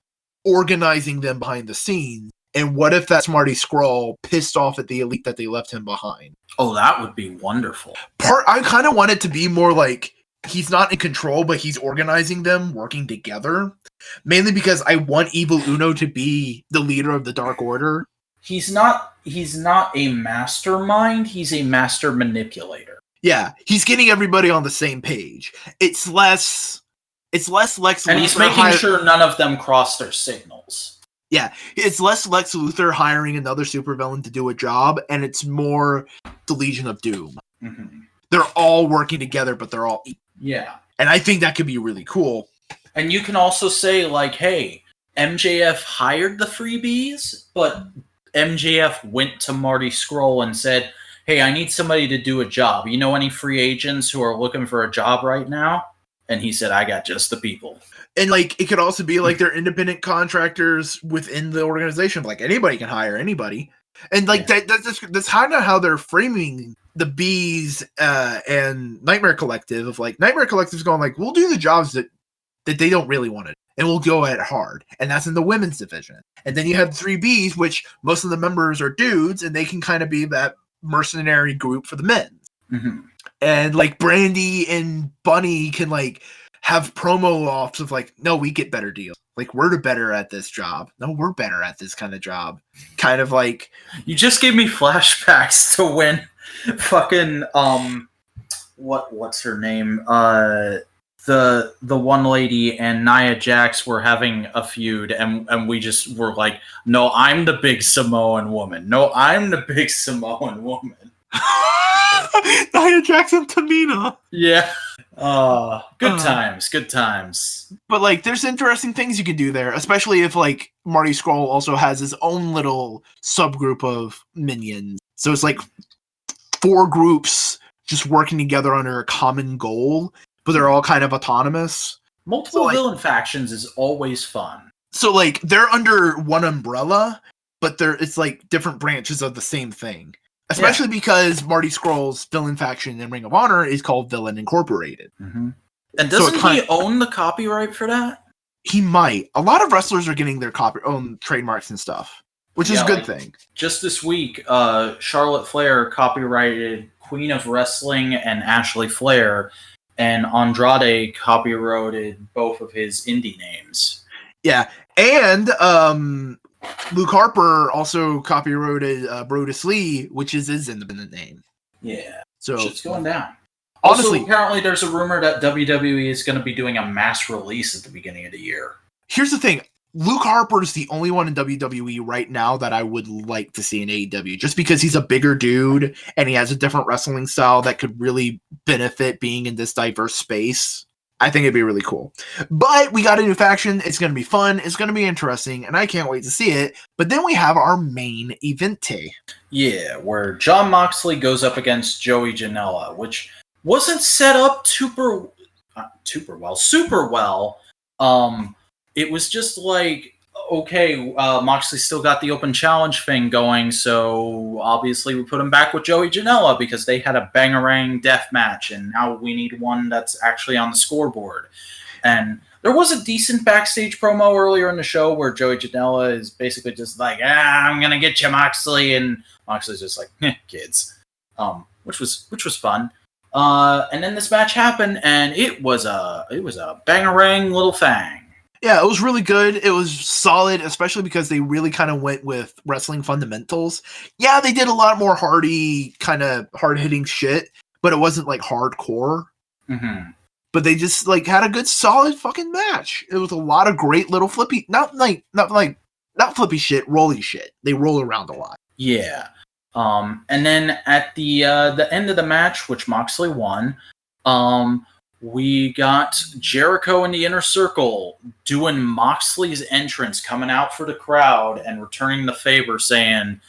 organizing them behind the scenes. And what if that's Marty Scurll pissed off at the elite that they left him behind? Oh, that would be wonderful. I kind of want it to be more like he's not in control, but he's organizing them, working together. Mainly because I want Evil Uno to be the leader of the Dark Order. He's not a mastermind, he's a master manipulator. Yeah, he's getting everybody on the same page. It's less Lex Luthor. And he's making sure none of them cross their signals. Yeah, it's less Lex Luthor hiring another supervillain to do a job, and it's more the Legion of Doom. Mm-hmm. They're all working together, but they're all equal. Yeah. And I think that could be really cool. And you can also say, like, hey, MJF hired the freebies, but MJF went to Marty Scurll and said, hey, I need somebody to do a job. You know any free agents who are looking for a job right now? And he said, I got just the people. And, like, it could also be, like, they're independent contractors within the organization. Like, anybody can hire anybody. And, like, that's kind of how they're framing the Bees and Nightmare Collective. Of, like, Nightmare Collective's going, like, we'll do the jobs that they don't really want to do. And we'll go at it hard. And that's in the women's division. And then you have 3Bs, which most of the members are dudes, and they can kind of be that mercenary group for the men. Mm-hmm. And, like, Brandy and Bunny can, like, have promo offs of like, no, we get better deals. Like, we're better at this job. No, we're better at this kind of job. Kind of like, you just gave me flashbacks to when fucking what's her name? The one lady and Nia Jax were having a feud, and we just were like, no, I'm the big Samoan woman. No, I'm the big Samoan woman. Nia Jax and Tamina. Yeah. Good times. But, like, there's interesting things you can do there, especially if, like, Marty Scurll also has his own little subgroup of minions. So it's like 4 groups just working together under a common goal, but they're all kind of autonomous. Multiple villain factions is always fun. So, like, they're under one umbrella, but it's like different branches of the same thing. Especially because Marty Scurll's villain faction in Ring of Honor is called Villain Incorporated. Mm-hmm. And doesn't he own the copyright for that? He might. A lot of wrestlers are getting their own trademarks and stuff, which is a good thing. Just this week, Charlotte Flair copyrighted Queen of Wrestling and Ashley Flair, and Andrade copyrighted both of his indie names. Yeah, and Luke Harper also copyrighted Brodus Lee, which is his independent name. Yeah. So shit's going down. Honestly, also, apparently there's a rumor that WWE is going to be doing a mass release at the beginning of the year. Here's the thing. Luke Harper is the only one in WWE right now that I would like to see in AEW, just because he's a bigger dude and he has a different wrestling style that could really benefit being in this diverse space. I think it'd be really cool. But we got a new faction. It's going to be fun. It's going to be interesting, and I can't wait to see it. But then we have our main event. Yeah, where Jon Moxley goes up against Joey Janela, which wasn't set up super well. It was just like, okay, Moxley still got the open challenge thing going, so obviously we put him back with Joey Janela because they had a bangarang death match, and now we need one that's actually on the scoreboard. And there was a decent backstage promo earlier in the show where Joey Janela is basically just like, I'm gonna get you, Moxley, and Moxley's just like, kids, which was fun. And then this match happened, and it was a bangarang little thing. Yeah, it was really good. It was solid, especially because they really kind of went with wrestling fundamentals. Yeah, they did a lot more hardy, kind of hard-hitting shit, but it wasn't like hardcore. Mm-hmm. But they just like had a good, solid fucking match. It was a lot of great little flippy, not flippy shit, rolly shit. They roll around a lot. Yeah. And then at the end of the match, which Moxley won, we got Jericho in the Inner Circle doing Moxley's entrance, coming out for the crowd and returning the favor, saying,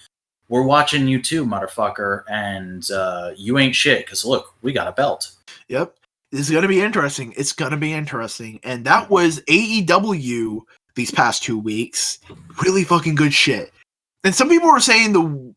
"We're watching you too, motherfucker, and you ain't shit, because look, we got a belt." Yep. This is going to be interesting. It's going to be interesting. And that was AEW these past 2 weeks. Really fucking good shit. And some people were saying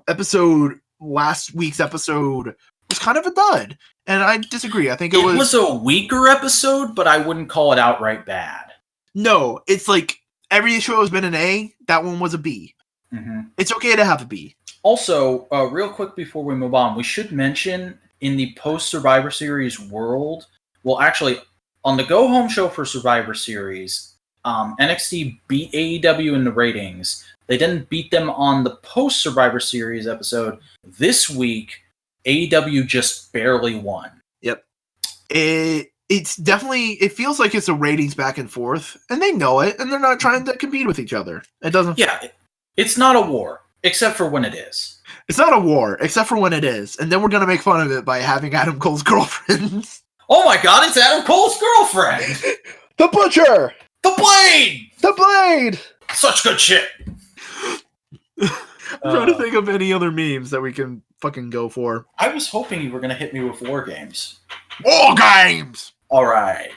last week's episode was kind of a dud. And I disagree. I think it was a weaker episode, but I wouldn't call it outright bad. No, it's like every show has been an A. That one was a B. Mm-hmm. It's okay to have a B. Also, real quick before we move on, we should mention in the post-Survivor Series world, well, actually, on the go-home show for Survivor Series, NXT beat AEW in the ratings. They didn't beat them on the post-Survivor Series episode. This week, AEW just barely won. Yep. It's definitely, it feels like it's a ratings back and forth, and they know it, and they're not trying to compete with each other. It doesn't. Yeah, it's not a war, except for when it is. It's not a war, except for when it is, and then we're gonna make fun of it by having Adam Cole's girlfriend. Oh my God! It's Adam Cole's girlfriend. The Butcher. The Blade. The Blade. Such good shit. I'm trying to think of any other memes that we can fucking go for. I was hoping you were gonna hit me with War Games. War Games! Alright.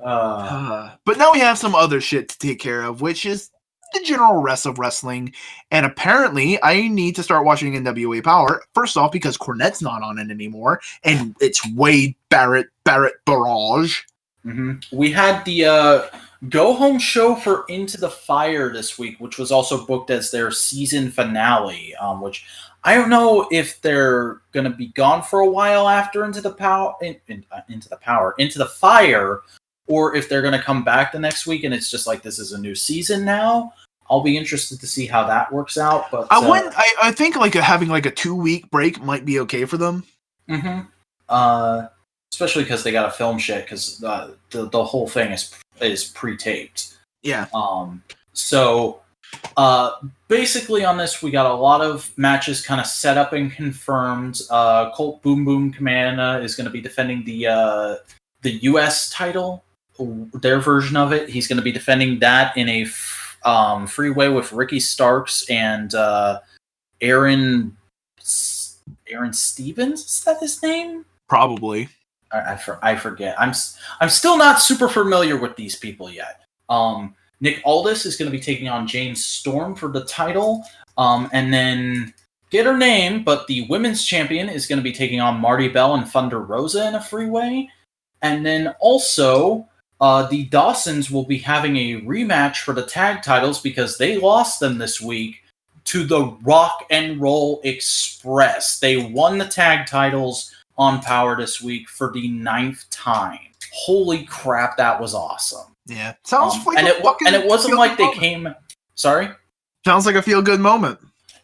But now we have some other shit to take care of, which is the general rest of wrestling. And apparently, I need to start watching NWA Power. First off, because Cornette's not on it anymore, and it's Wade Barrett Barrage. Mm-hmm. We had the go-home show for Into the Fire this week, which was also booked as their season finale, which I don't know if they're going to be gone for a while after Into the Fire, or if they're going to come back the next week and it's just like this is a new season now. I'll be interested to see how that works out. But I think like having like a 2-week break might be okay for them. Mm-hmm. Especially because they got to film shit because the whole thing is pre-taped. Yeah. So basically on this we got a lot of matches kind of set up and confirmed. Colt Boom Boom Commander is going to be defending the US title, their version of it. He's going to be defending that in a freeway with Ricky Starks and Aaron Stevens. Is that his name? Probably. I forget. I'm still not super familiar with these people yet. Nick Aldis is going to be taking on James Storm for the title. And then, get her name, but the women's champion is going to be taking on Marty Bell and Thunder Rosa in a freeway. And then also, the Dawsons will be having a rematch for the tag titles because they lost them this week to the Rock and Roll Express. They won the tag titles on Power this week for the 9th time. Holy crap, that was awesome. Yeah. Sounds like and it wasn't like they came... Sorry? Sounds like a feel-good moment.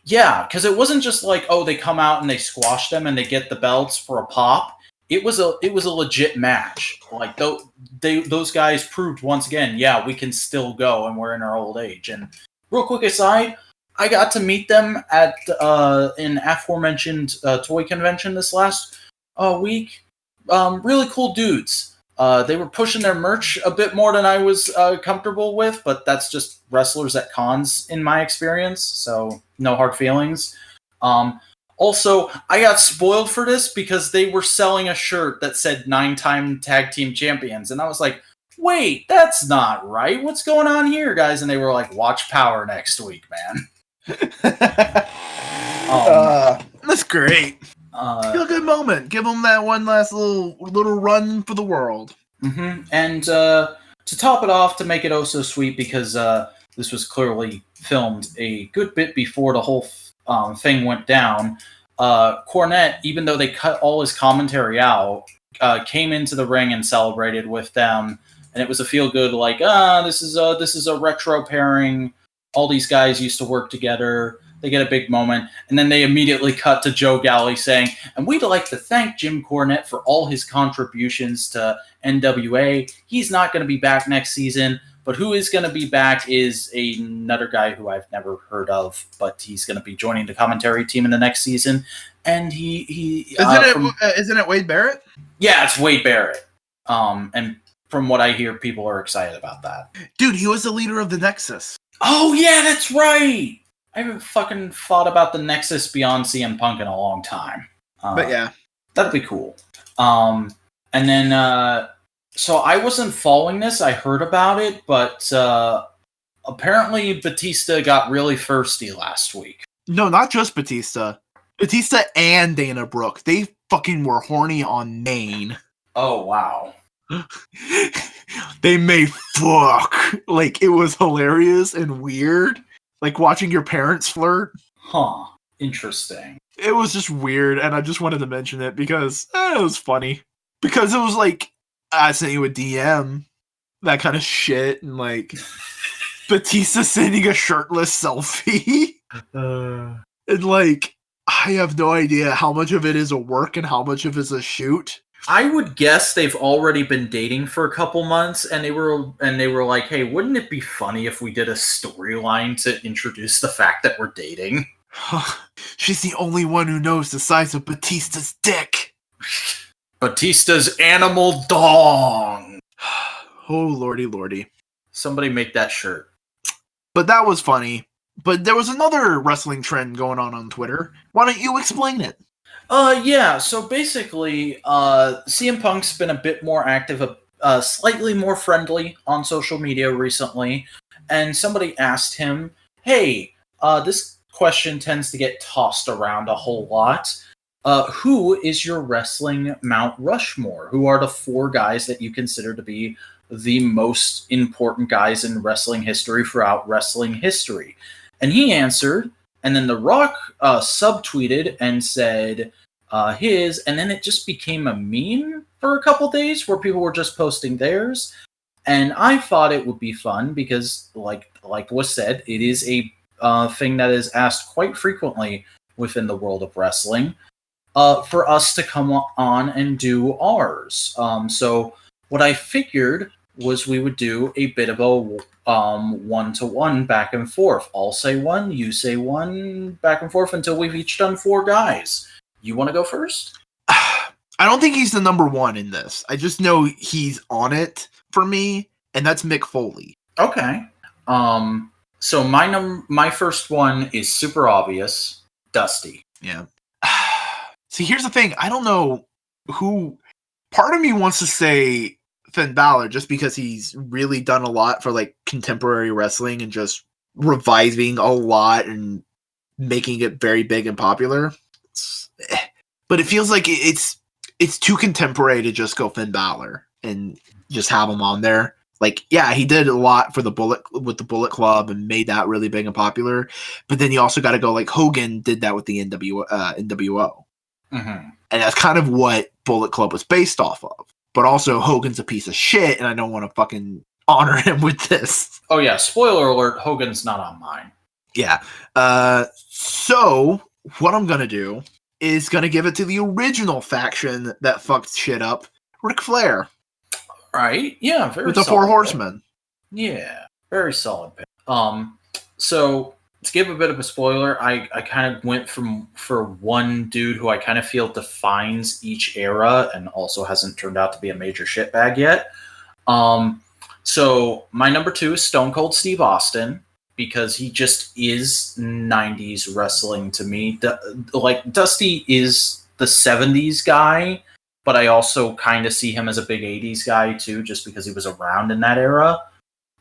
Yeah, because it wasn't just like, oh, they come out and they squash them and they get the belts for a pop. It was a legit match. Like, those guys proved once again, yeah, we can still go and we're in our old age. And real quick aside, I got to meet them at an aforementioned toy convention this last week. Really cool dudes. They were pushing their merch a bit more than I was comfortable with, but that's just wrestlers at cons in my experience, so no hard feelings. Also, I got spoiled for this because they were selling a shirt that said 9-time tag team champions, and I was like, wait, that's not right. What's going on here, guys? And they were like, watch Power next week, man. That's great. Feel a good moment. Give them that one last little run for the world. Mm-hmm. And to top it off, to make it oh so sweet, because this was clearly filmed a good bit before the whole thing went down, Cornette, even though they cut all his commentary out, came into the ring and celebrated with them, and it was a feel-good, like, this is a retro pairing. All these guys used to work together. They get a big moment, and then they immediately cut to Joe Galli saying, and we'd like to thank Jim Cornette for all his contributions to NWA. He's not going to be back next season, but who is going to be back is another guy who I've never heard of, but he's going to be joining the commentary team in the next season. And isn't it Wade Barrett? Yeah, it's Wade Barrett. And from what I hear, people are excited about that. Dude, he was the leader of the Nexus. Oh yeah, that's right. I haven't fucking thought about the Nexus beyond CM Punk in a long time. But yeah, that'd be cool. And then, so I wasn't following this. I heard about it, but apparently Batista got really thirsty last week. No, not just Batista. Batista and Dana Brooke. They fucking were horny on Maine. Oh, wow. They may fuck. Like, it was hilarious and weird. Like watching your parents flirt. Huh. Interesting. It was just weird, and I just wanted to mention it because it was funny. Because it was like, I sent you a DM, that kind of shit, and like, Batista sending a shirtless selfie. And like, I have no idea how much of it is a work and how much of it is a shoot. I would guess they've already been dating for a couple months, and they were like, "Hey, wouldn't it be funny if we did a storyline to introduce the fact that we're dating?" She's the only one who knows the size of Batista's dick. Batista's animal dong. Oh, lordy. Somebody make that shirt. But that was funny. But there was another wrestling trend going on Twitter. Why don't you explain it? Yeah, so basically, CM Punk's been a bit more active, slightly more friendly on social media recently, and somebody asked him, hey, this question tends to get tossed around a whole lot. Who is your wrestling Mount Rushmore? Who are the 4 guys that you consider to be the most important guys in wrestling history throughout wrestling history? And he answered, and then The Rock subtweeted and said his, and then it just became a meme for a couple days where people were just posting theirs. And I thought it would be fun because, like was said, it is a thing that is asked quite frequently within the world of wrestling, for us to come on and do ours. So what I figured was we would do a bit of a one-to-one back and forth. I'll say one, you say one, back and forth until we've each done 4 guys. You want to go first? I don't think he's the number 1 in this. I just know he's on it for me, and that's Mick Foley. Okay. So my first one is super obvious. Dusty. Yeah. See, here's the thing. I don't know who. Part of me wants to say Finn Balor just because he's really done a lot for like contemporary wrestling and just reviving a lot and making it very big and popular. But it feels like it's too contemporary to just go Finn Balor and just have him on there. Like, yeah, he did a lot for the Bullet Club and made that really big and popular. But then you also got to go like Hogan did that with the NWO. Mm-hmm. And that's kind of what Bullet Club was based off of. But also Hogan's a piece of shit, and I don't want to fucking honor him with this. Oh yeah, spoiler alert, Hogan's not on mine. Yeah. So what I'm going to do is going to give it to the original faction that fucked shit up, Ric Flair. Right? Yeah, very with the solid 4 Horsemen. Yeah, very solid pick. So to give a bit of a spoiler, I kind of went for one dude who I kind of feel defines each era and also hasn't turned out to be a major shitbag yet. So my number 2 is Stone Cold Steve Austin, because he just is 90s wrestling to me. Like, Dusty is the 70s guy, but I also kind of see him as a big 80s guy too, just because he was around in that era.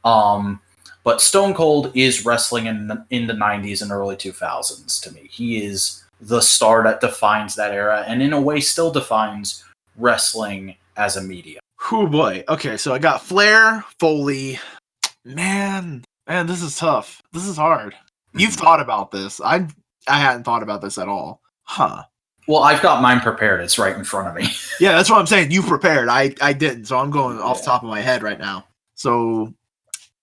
But Stone Cold is wrestling in the 90s and early 2000s to me. He is the star that defines that era, and in a way still defines wrestling as a medium. Oh boy. Okay, so I got Flair, Foley. Man, this is tough. This is hard. You've thought about this. I hadn't thought about this at all. Huh. Well, I've got mine prepared. It's right in front of me. Yeah, that's what I'm saying. You prepared. I didn't, so I'm going off the top of my head right now. So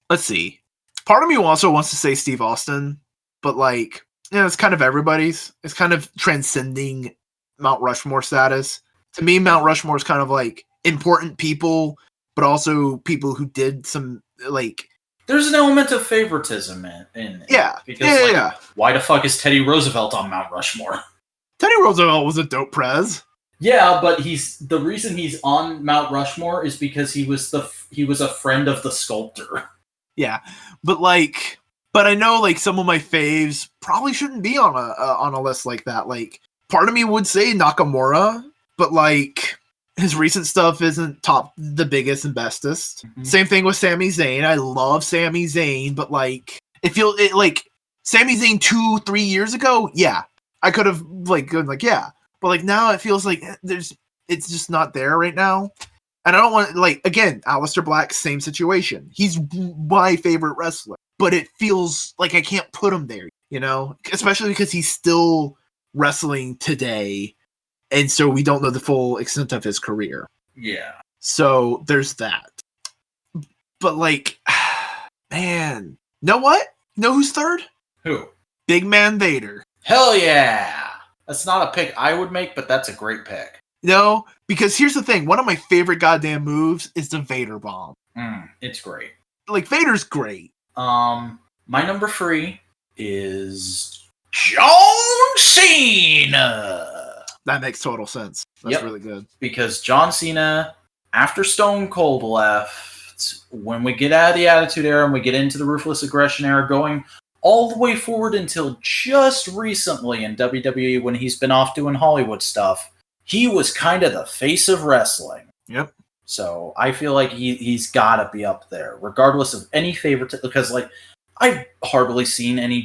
let's see. Part of me also wants to say Steve Austin, but like, it's kind of everybody's. It's kind of transcending Mount Rushmore status. To me, Mount Rushmore is kind of like important people, but also people who did some like. There's an element of favoritism in it. Yeah. Because why the fuck is Teddy Roosevelt on Mount Rushmore? Teddy Roosevelt was a dope prez. Yeah, but the reason he's on Mount Rushmore is because he was a friend of the sculptor. Yeah, but I know like some of my faves probably shouldn't be on a list like that. Like, part of me would say Nakamura, but like his recent stuff isn't the biggest and bestest. Mm-hmm. Same thing with Sami Zayn. I love Sami Zayn, but like like Sami Zayn 2-3 years ago, yeah, I could have like gone like yeah, but like now it feels like it's just not there right now. And I don't want like again, Aleister Black, same situation. He's my favorite wrestler, but it feels like I can't put him there, especially because he's still wrestling today. And so we don't know the full extent of his career. Yeah. So there's that. But like, man, know what? Know who's third? Who? Big Man Vader. Hell yeah! That's not a pick I would make, but that's a great pick. No, because here's the thing. One of my favorite goddamn moves is the Vader bomb. It's great. Like, Vader's great. My number 3 is John Cena. That makes total sense. That's really good. Because John Cena, after Stone Cold left, when we get out of the Attitude Era and we get into the Ruthless Aggression Era, going all the way forward until just recently in WWE when he's been off doing Hollywood stuff, he was kind of the face of wrestling. Yep. So I feel like he's got to be up there, regardless of any favorite. Because like I've hardly seen any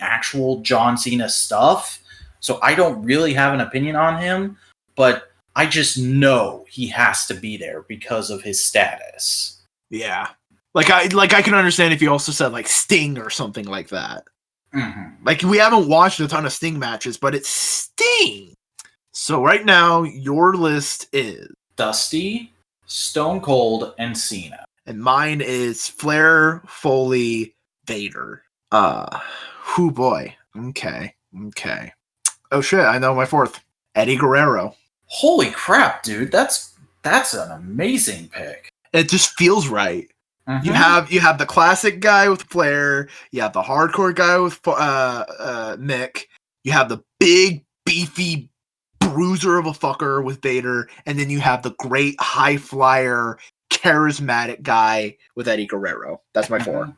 actual John Cena stuff, so I don't really have an opinion on him. But I just know he has to be there because of his status. Yeah. Like I can understand if you also said like Sting or something like that. Mm-hmm. Like we haven't watched a ton of Sting matches, but it's Sting. So right now your list is Dusty, Stone Cold, and Cena. And mine is Flair, Foley, Vader. Whoo boy. Okay. Oh shit, I know my fourth. Eddie Guerrero. Holy crap, dude. That's an amazing pick. It just feels right. Mm-hmm. You have the classic guy with Flair, you have the hardcore guy with Mick, you have the big beefy bruiser of a fucker with Vader, and then you have the great high flyer charismatic guy with Eddie Guerrero. That's my 4.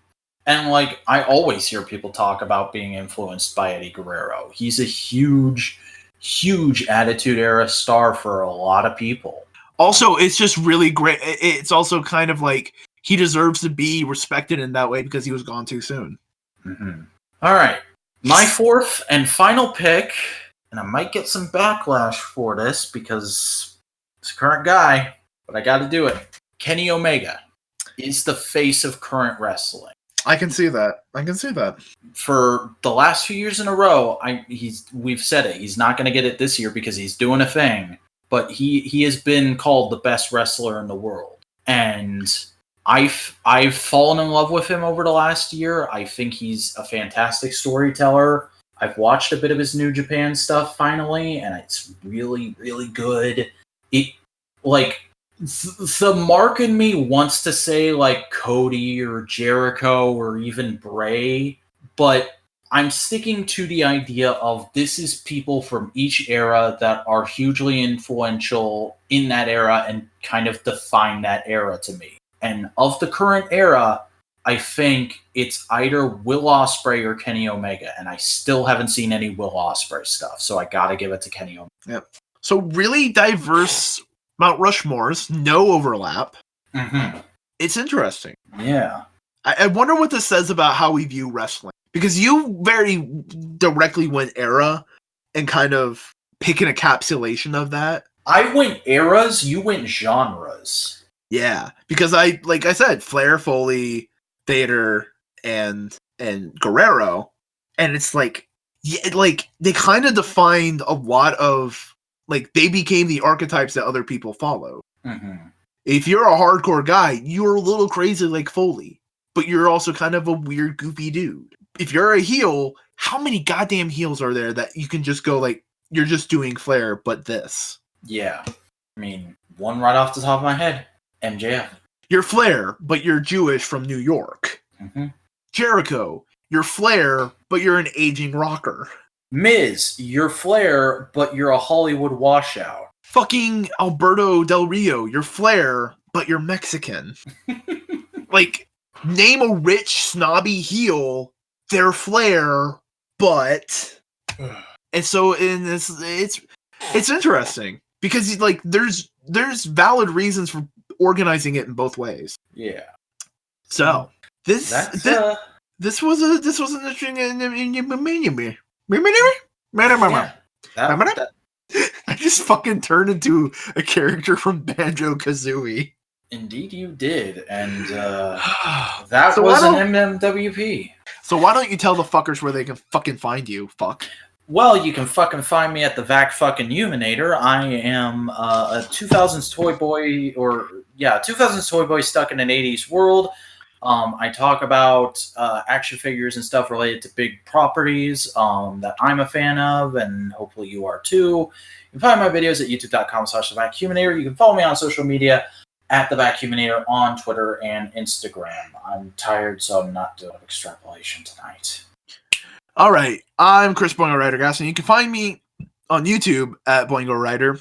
And like I always hear people talk about being influenced by Eddie Guerrero. He's a huge Attitude Era star for a lot of people. Also, it's just really great. It's also kind of like he deserves to be respected in that way because he was gone too soon. Mm-hmm. All right. My 4th and final pick, and I might get some backlash for this because it's a current guy, but I got to do it. Kenny Omega is the face of current wrestling. I can see that. For the last few years in a row, we've said it. He's not going to get it this year because he's doing a thing, but he has been called the best wrestler in the world. And I've fallen in love with him over the last year. I think he's a fantastic storyteller. I've watched a bit of his New Japan stuff finally, and it's really, really good. The mark in me wants to say like Cody or Jericho or even Bray, but I'm sticking to the idea of this is people from each era that are hugely influential in that era and kind of define that era to me. And of the current era, I think it's either Will Ospreay or Kenny Omega, and I still haven't seen any Will Ospreay stuff, so I gotta give it to Kenny Omega. Yep. So really diverse Mount Rushmores, no overlap. Mm-hmm. It's interesting. Yeah. I wonder what this says about how we view wrestling. Because you very directly went era and kind of pick an encapsulation of that. I went eras, you went genres. Yeah, because like I said, Flair, Foley, Vader, and Guerrero, and it's like, yeah, like they kind of defined a lot of, like, they became the archetypes that other people follow. Mm-hmm. If you're a hardcore guy, you're a little crazy like Foley, but you're also kind of a weird, goofy dude. If you're a heel, how many goddamn heels are there that you can just go like, you're just doing Flair, but this? Yeah. I mean, one right off the top of my head, MJF. You're Flair, but you're Jewish from New York. Mm-hmm. Jericho, you're Flair, but you're an aging rocker. Miz, you're Flair, but you're a Hollywood washout. Fucking Alberto Del Rio, you're Flair, but you're Mexican. Like, name a rich, snobby heel, they're Flair, but... And so in this, it's interesting because like there's valid reasons for organizing it in both ways. Yeah. So this was an interesting. I just fucking turned into a character from Banjo-Kazooie. Indeed, you did, and that was an MMWP. So why don't you tell the fuckers where they can fucking find you? Fuck. Well, you can fucking find me at the Vac fucking Huminator. I am a 2000s toy boy, 2000s toy boy stuck in an 80s world. I talk about action figures and stuff related to big properties that I'm a fan of, and hopefully you are too. You can find my videos at youtube.com/thevacuuminator. You can follow me on social media at the Vacuuminator on Twitter and Instagram. I'm tired, so I'm not doing extrapolation tonight. All right, I'm Chris Boingo Rider Gaston. You can find me on YouTube at Boingo Rider.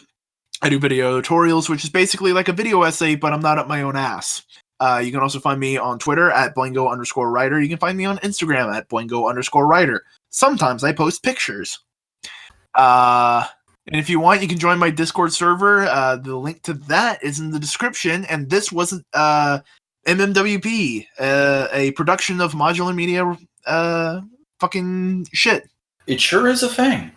I do video tutorials, which is basically like a video essay, but I'm not up my own ass. You can also find me on Twitter at Boingo_Rider. You can find me on Instagram at Boingo_Rider. Sometimes I post pictures. And if you want, you can join my Discord server. The link to that is in the description. And this wasn't MMWP, a production of Modular Media fucking shit. It sure is a thing.